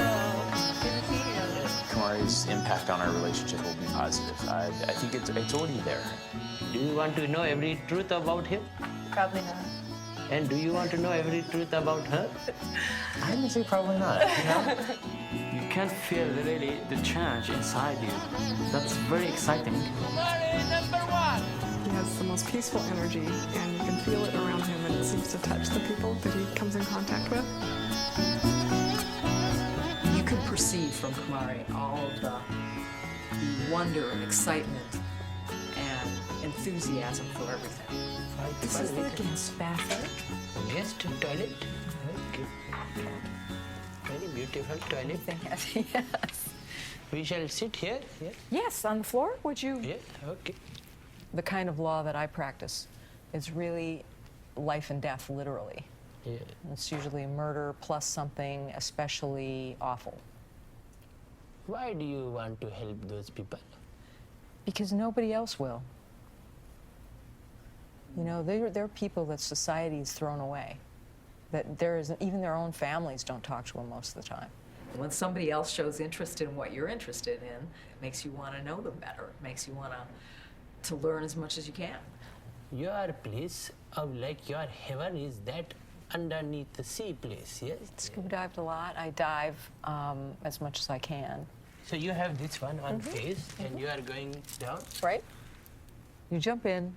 Good to see you. Kumare's impact on our relationship will be positive. I think it's already there. Do you want to know every truth about him? Probably not. And do you want to know every truth about her? I would say probably not. You know? You can feel really the change inside you. That's very exciting. He has the most peaceful energy, and you can feel it around him, and it seems to touch the people that he comes in contact with. You can perceive from Kumare all of the wonder and excitement and enthusiasm for everything. This is the guest bathroom. Guest toilet. Okay. Very beautiful toilet. Yes. We shall sit here. Yeah. Yes, on the floor, would you? Yeah. Okay. The kind of law that I practice is really life and death, literally. Yeah. It's usually murder plus something especially awful. Why do you want to help those people? Because nobody else will. You know, they're people that society's thrown away. That even their own families don't talk to them most of the time. When somebody else shows interest in what you're interested in, it makes you want to know them better. It makes you want to learn as much as you can. Your place of like your heaven is that underneath the sea place, yes? Scuba dived a lot. I dive as much as I can. So you have this one on face and you are going down? Right. You jump in.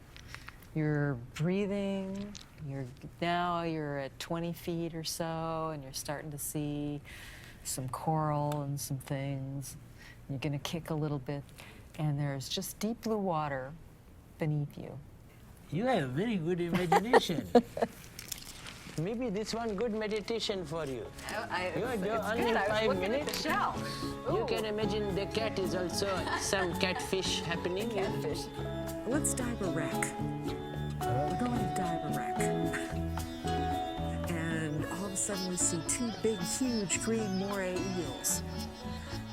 You're breathing, now you're at 20 feet or so, and you're starting to see some coral and some things. You're gonna kick a little bit, and there's just deep blue water beneath you. You have very good imagination. Maybe this one good meditation for you. You're only 5 minutes. You can imagine the cat is also some catfish happening. Catfish. Let's dive a wreck. We're going to dive a wreck. And all of a sudden we see two big, huge green moray eels.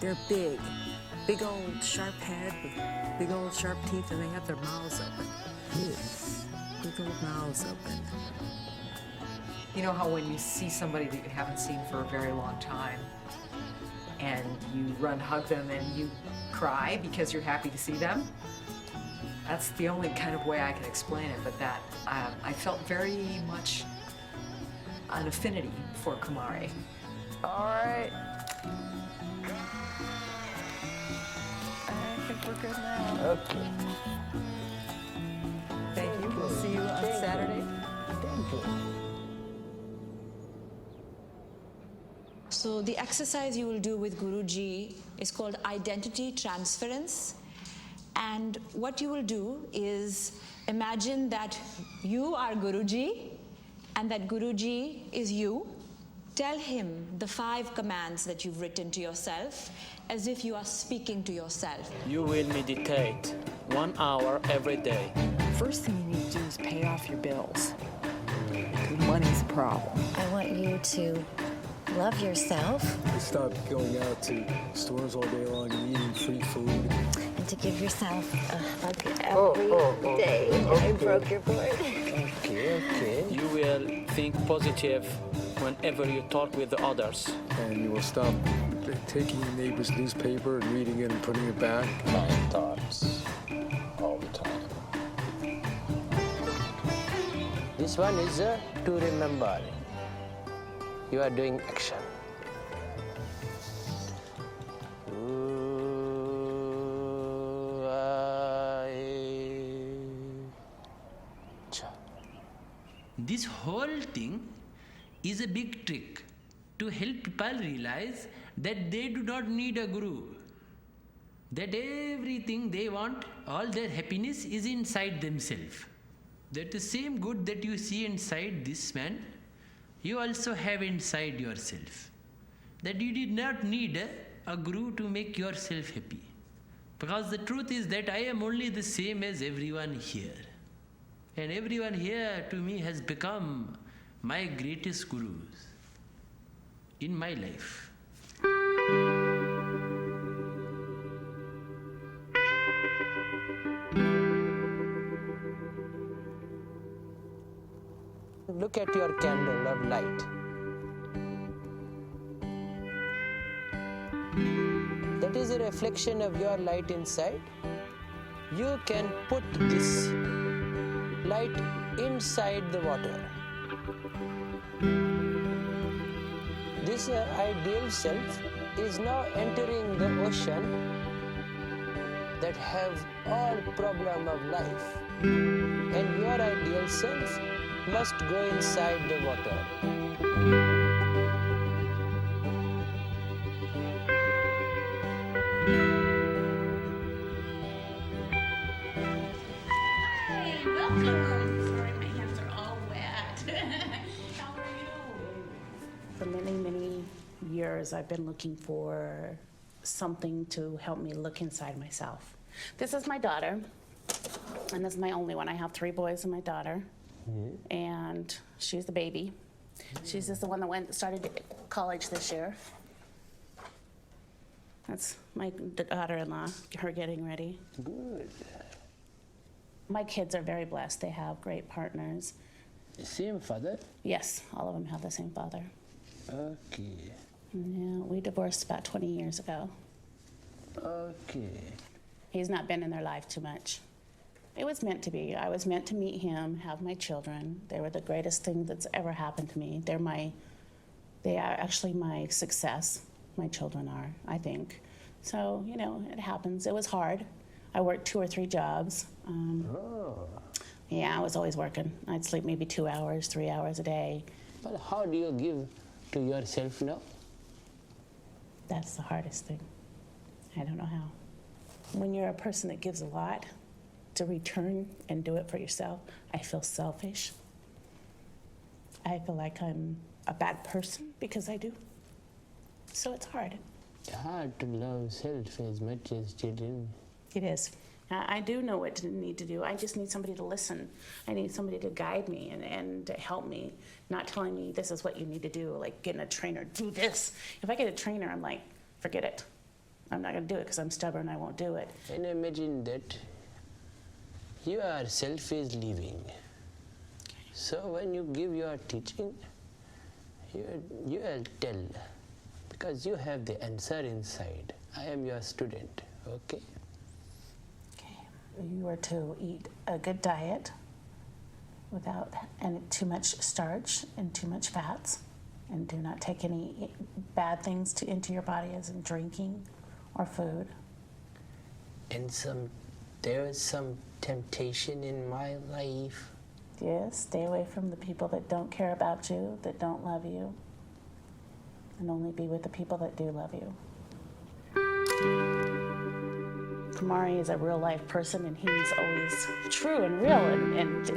They're big old sharp head with big old sharp teeth, and they have their mouths open. Big old mouths open. You know how when you see somebody that you haven't seen for a very long time, and you run to hug them and you cry because you're happy to see them? That's the only kind of way I can explain it, but that I felt very much an affinity for Kumare. All right. I think we're good now. Okay. Thank you. We'll see you on Saturday. Thank you. So the exercise you will do with Guruji is called identity transference. And what you will do is imagine that you are Guruji and that Guruji is you. Tell him the 5 commands that you've written to yourself as if you are speaking to yourself. You will meditate 1 hour every day. First thing you need to do is pay off your bills. Money's a problem. I want you to love yourself. To stop going out to stores all day long and eating free food. And to give yourself a hug every day. I broke your board. Okay. You will think positive whenever you talk with the others. And you will stop taking your neighbor's newspaper and reading it and putting it back. 9 thoughts all the time. This one is to remember. You are doing action. This whole thing is a big trick to help people realize that they do not need a guru. That everything they want, all their happiness is inside themselves. That the same good that you see inside this man, you also have inside yourself. That you did not need a guru to make yourself happy. Because the truth is that I am only the same as everyone here. And everyone here to me has become my greatest gurus in my life. Look at your candle of light. That is a reflection of your light inside. You can put this light inside the water. This ideal self is now entering the ocean that have all problem of life. And your ideal self must go inside the water. For many, many years, I've been looking for something to help me look inside myself. This is my daughter, and this is my only one. I have 3 boys and my daughter, and she's the started She's just the one that started college this year. That's my daughter-in-law, her getting ready. Good. My kids are very blessed. They have great partners. Same father? Yes, all of them have the same father. Okay. Yeah, we divorced about 20 years ago. Okay. He's not been in their life too much. It was meant to be. I was meant to meet him, have my children. They were the greatest thing that's ever happened to me. They are actually my success. My children are, I think. So, you know, it happens. It was hard. I worked 2 or 3 jobs. Yeah, I was always working. I'd sleep maybe 2 hours, 3 hours a day. But how do you give to yourself now? That's the hardest thing. I don't know how. When you're a person that gives a lot, to return and do it for yourself, I feel selfish. I feel like I'm a bad person because I do. So it's hard. It's hard to love self as much as children. It is. I do know what to need to do. I just need somebody to listen. I need somebody to guide me and to help me, not telling me this is what you need to do, like getting a trainer, do this. If I get a trainer, I'm like, forget it. I'm not going to do it because I'm stubborn, I won't do it. And imagine that your self is leaving. So when you give your teaching, you will tell, because you have the answer inside. I am your student, okay? You are to eat a good diet without too much starch and too much fats, and do not take any bad things into your body, as in drinking or food. And there is some temptation in my life. Yes, stay away from the people that don't care about you, that don't love you, and only be with the people that do love you. Kumare is a real-life person, and he's always true and real, and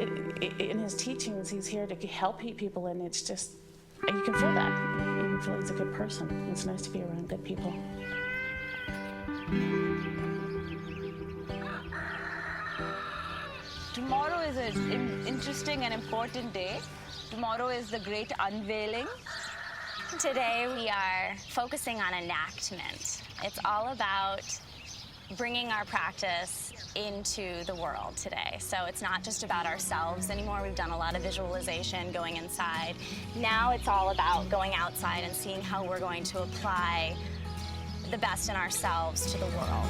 in his teachings, he's here to help people, and it's just, you can feel that. me feel he's a good person. It's nice to be around good people. Tomorrow is an interesting and important day. Tomorrow is the great unveiling. Today we are focusing on enactment. It's all about bringing our practice into the world today. So it's not just about ourselves anymore. We've done a lot of visualization going inside. Now it's all about going outside and seeing how we're going to apply the best in ourselves to the world.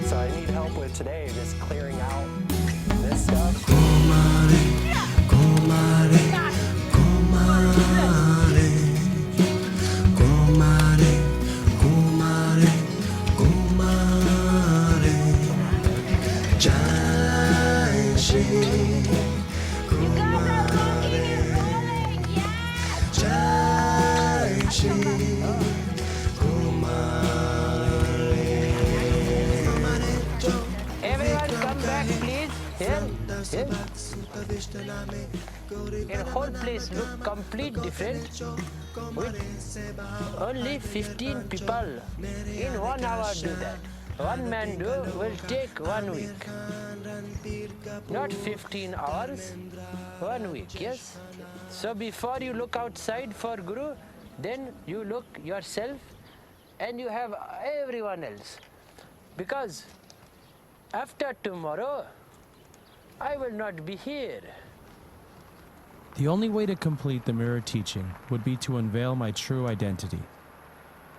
So I need help with today, just clearing out this stuff. Everyone come back, please. Here. The whole place look complete different. With only 15 people in 1 hour do that. One man will take 1 week. Not 15 hours, 1 week, yes? So before you look outside for Guru, then you look yourself and you have everyone else. Because after tomorrow, I will not be here. The only way to complete the mirror teaching would be to unveil my true identity.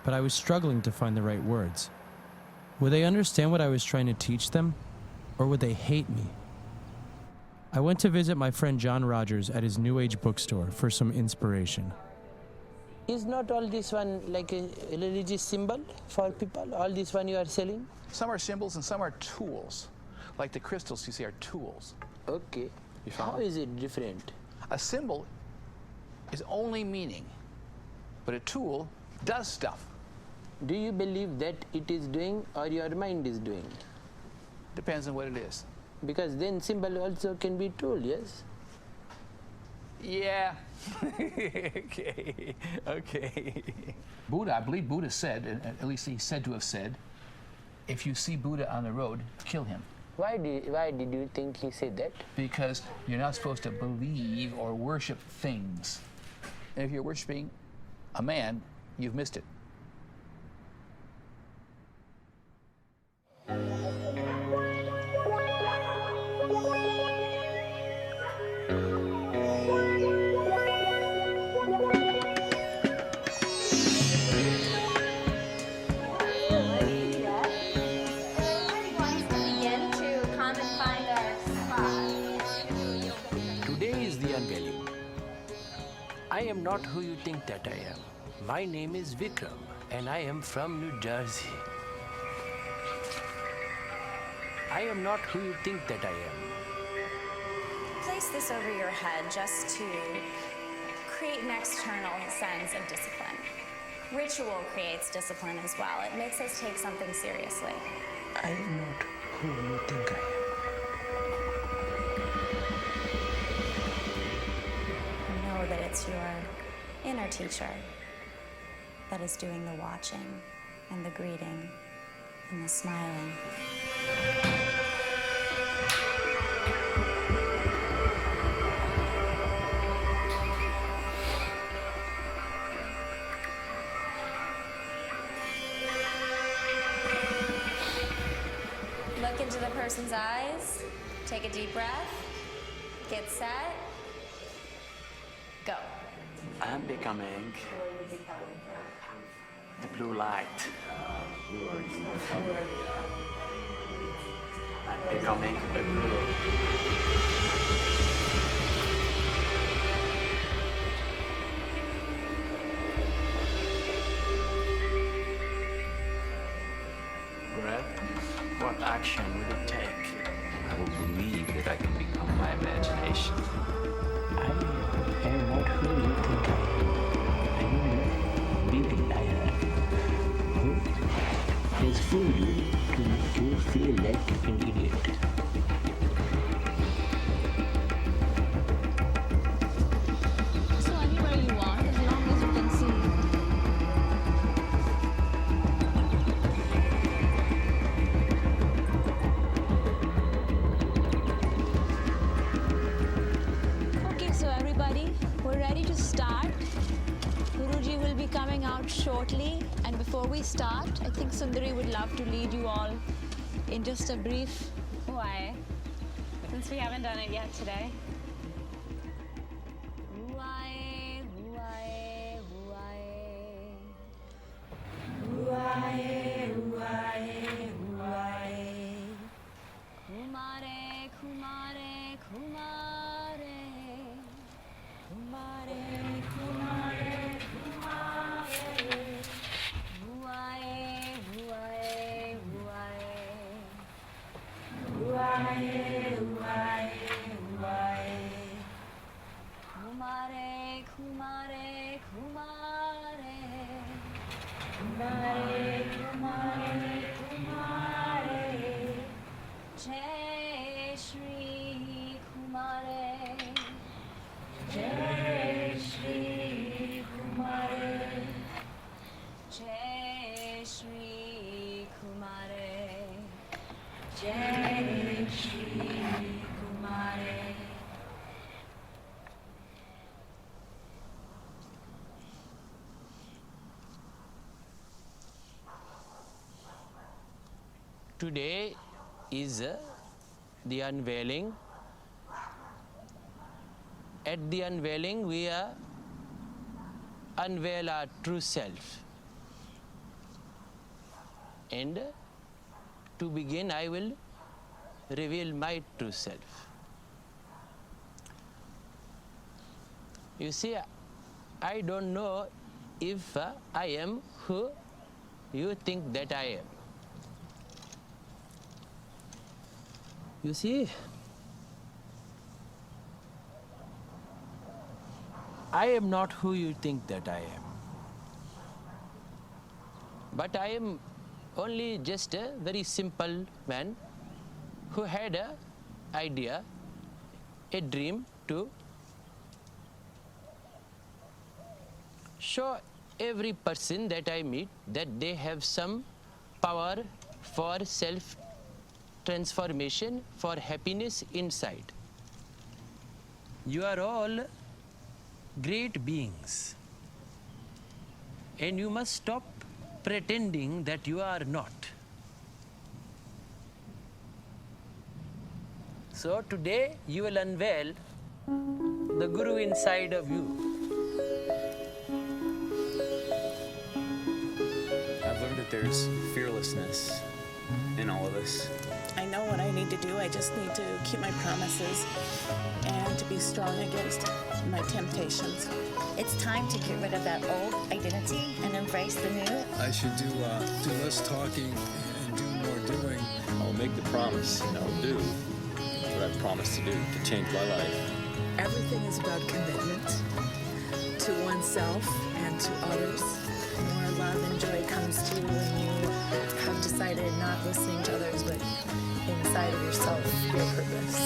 But I was struggling to find the right words. Would they understand what I was trying to teach them, or would they hate me? I went to visit my friend John Rogers at his New Age bookstore for some inspiration. Is not all this one like a religious symbol for people? All this one you are selling? Some are symbols and some are tools. Like the crystals you see are tools. Okay. You follow? How is it different? A symbol is only meaning, but a tool does stuff. Do you believe that it is doing or your mind is doing? Depends on what it is. Because then symbol also can be tool, yes? Yeah. Okay. Buddha, I believe Buddha said, and at least he's said to have said, if you see Buddha on the road, kill him. Why did you think he said that? Because you're not supposed to believe or worship things. And if you're worshiping a man, you've missed it. I am not who you think that I am. My name is Vikram, and I am from New Jersey. I am not who you think that I am. Place this over your head just to create an external sense of discipline. Ritual creates discipline as well. It makes us take something seriously. I am not who you think I am. Know that it's your inner teacher that is doing the watching and the greeting and the smiling. Look into the person's eyes, take a deep breath, get set, go. I'm becoming the blue light. I'm becoming the blue. Breath, what action will it take? I will believe that I can become my imagination. I am not who you think I am. I am a big liar who has fooled you to make you feel like an idiot. coming out shortly. And before we start, I think Sundari would love to lead you all in just a brief... Why? Since we haven't done it yet today. Kumare, Kumare, Kumare. Kumare, Kumare, Kumare. Huae, huae, huae. Huae, huae, huae. Kumare, Kumare, Kumare. Kumare, Kumare, Kumare. Jai Shri Kumare. Jai Shri Kumare. Jai Shri Kumare. Jai Shri Kumare. Today is the unveiling. At the unveiling, we unveil our true self. And to begin, I will reveal my true self. You see, I don't know if I am who you think that I am. You see, I am not who you think that I am. But I am only just a very simple man who had an idea, a dream to show every person that I meet that they have some power for self-transformation, for happiness inside. You are all great beings, and you must stop pretending that you are not. So today you will unveil the Guru inside of you. I've learned that there's fearlessness in all of us. I know what I need to do. I just need to keep my promises and to be strong against my temptations. It's time to get rid of that old identity and embrace the new. I should do less talking and do more doing. I'll make the promise and I'll do what I've promised to do to change my life. Everything is about commitment to oneself and to others. More love and joy comes to you when you have decided not listening to others, but inside of yourself, your purpose.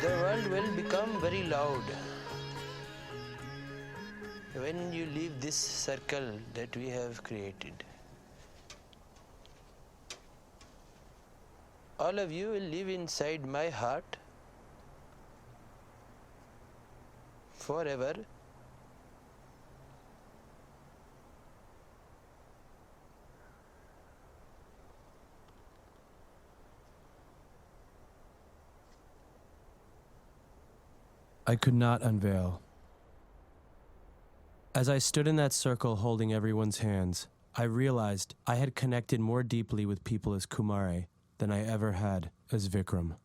The world will become very loud when you leave this circle that we have created. All of you will live inside my heart forever. I could not unveil. As I stood in that circle holding everyone's hands, I realized I had connected more deeply with people as Kumare than I ever had as Vikram.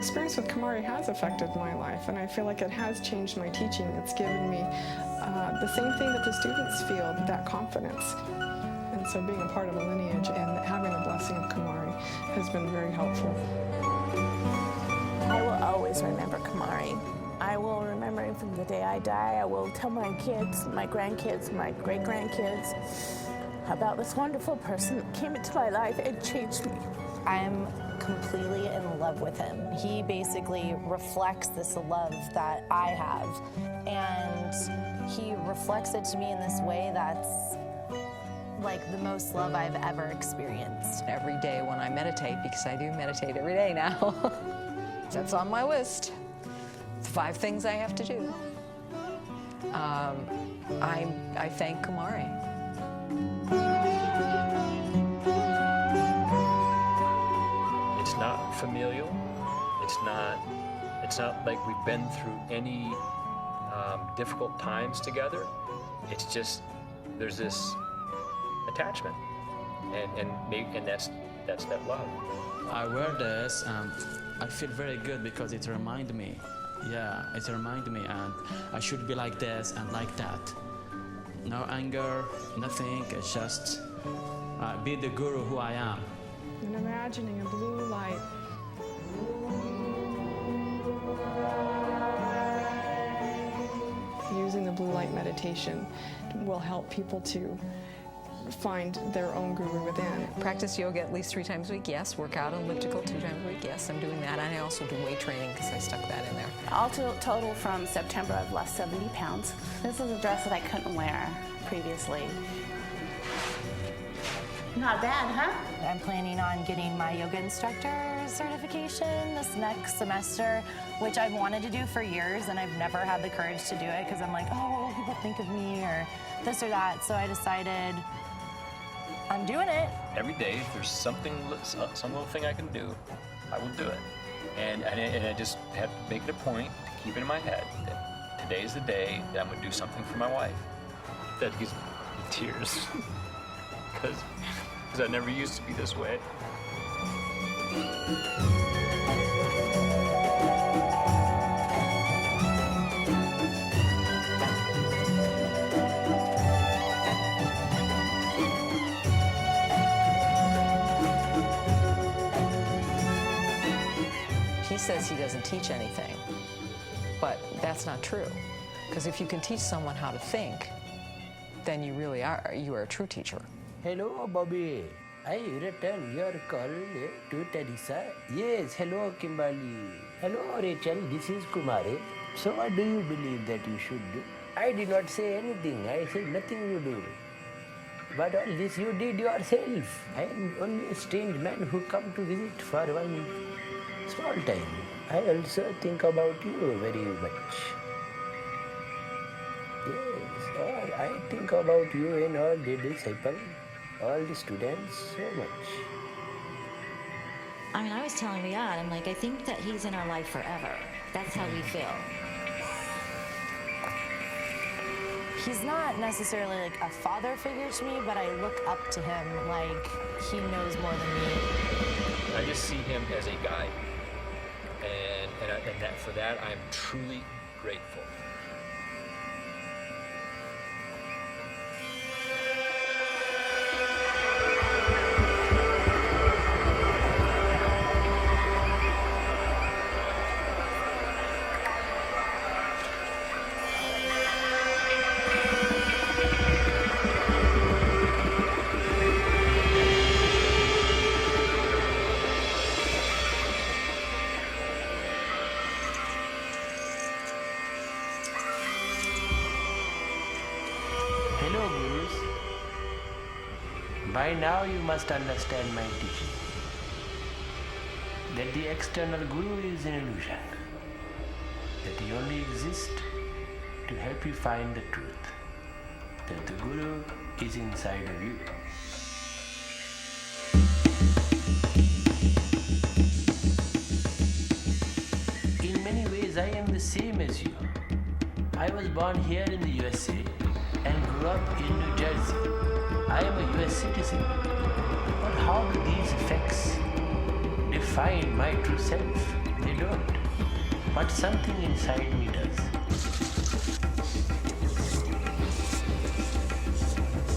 experience with Kumare has affected my life, and I feel like it has changed my teaching. It's given me the same thing that the students feel, that confidence. And so being a part of a lineage and having the blessing of Kumare has been very helpful. I will always remember Kumare. I will remember him from the day I die. I will tell my kids, my grandkids, my great-grandkids about this wonderful person that came into my life and changed me. I'm completely in love with him. He basically reflects this love that I have, and he reflects it to me in this way that's like the most love I've ever experienced. Every day when I meditate, because I do meditate every day now, that's on my list. 5 things I have to do. I thank Kumare. It's not familial. It's not like we've been through any difficult times together. It's just there's this attachment, and that's that love. I wear this and I feel very good because it reminds me. Yeah, it reminds me, and I should be like this and like that. No anger, nothing. It's just be the guru who I am. And imagining a blue light. Using the blue light meditation will help people to find their own guru within. Practice yoga at least 3 times a week, yes. Work out elliptical 2 times a week, yes. I'm doing that. And I also do weight training because I stuck that in there. All total from September, I've lost 70 pounds. This is a dress that I couldn't wear previously. Not bad, huh? I'm planning on getting my yoga instructor certification this next semester, which I've wanted to do for years, and I've never had the courage to do it because I'm like, oh, what will people think of me, or this or that. So I decided I'm doing it. Every day, if there's some little thing I can do, I will do it. And I just have to make it a point to keep it in my head that today's the day that I'm going to do something for my wife. That gives me tears because I never used to be this way. He says he doesn't teach anything, but that's not true. Because if you can teach someone how to think, then you really are, you are a true teacher. Hello, Bobby. I return your call to Teresa. Yes, hello, Kimberly. Hello, Rachel. This is Kumare. So what do you believe that you should do? I did not say anything. I said nothing you do. But all this you did yourself. I am only a strange man who come to visit for one small time. I also think about you very much. Yes, I think about you and all the disciples, all the students, so much. I mean, I was telling Riyadh, I'm like, I think that he's in our life forever. That's how we feel. He's not necessarily like a father figure to me, but I look up to him like he knows more than me. I just see him as a guide, and that for that I am truly grateful. Hello, Gurus. By now you must understand my teaching. That the external Guru is an illusion. That he only exists to help you find the truth. That the Guru is inside of you. In many ways I am the same as you. I was born here in the USA and grew up in New Jersey. I am a US citizen. But how do these effects define my true self? They don't. But something inside me does.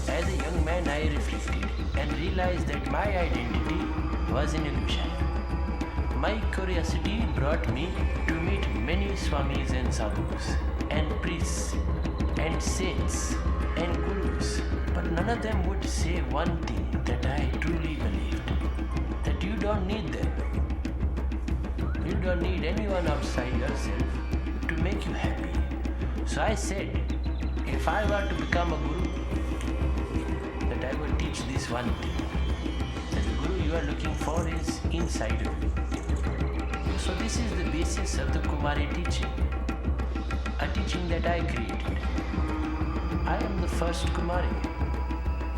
As a young man, I reflected and realized that my identity was an illusion. My curiosity brought me to meet many swamis and sadhus, and priests, and saints, and gurus. But none of them would say one thing that I truly believed, that you don't need them. You don't need anyone outside yourself to make you happy. So I said, if I were to become a guru, that I would teach this one thing, that the guru you are looking for is inside of you. So this is the basis of the Kumare teaching, a teaching that I created. I am the first Kumare,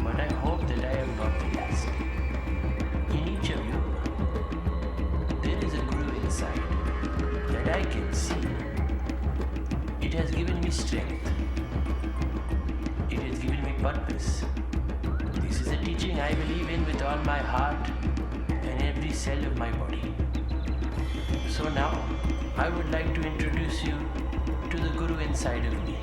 but I hope that I am not the last. In each of you, there is a guru inside that I can see. It has given me strength. It has given me purpose. This is a teaching I believe in with all my heart and every cell of my body. So now, I would like to introduce you to the Guru inside of me.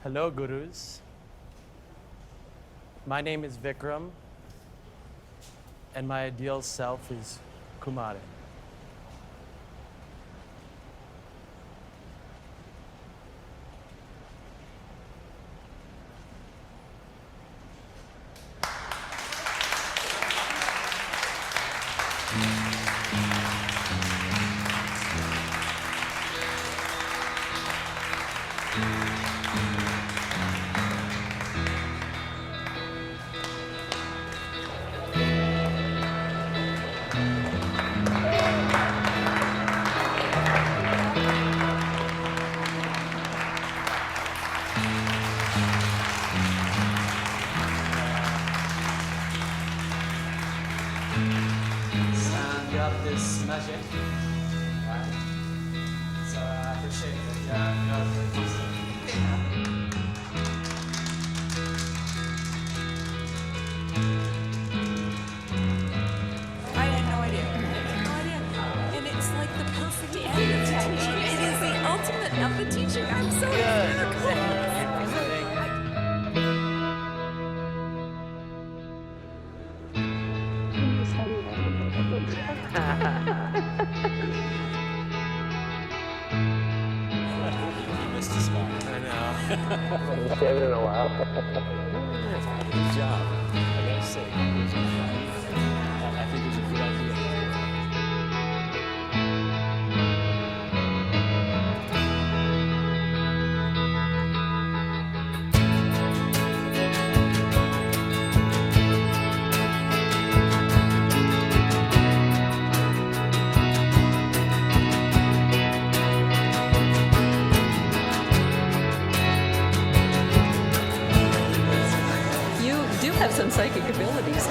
Hello, Gurus. My name is Vikram, and my ideal self is Kumare. And you have this magic, right? So I appreciate that you have the wisdom. I had no idea. No idea. And it's like the perfect end of teaching. It is the ultimate of the teaching. I'm so good. Missed a spot. I know. Haven't in a while. Good job. I gotta say, I think it was a good idea. You do have some psychic abilities.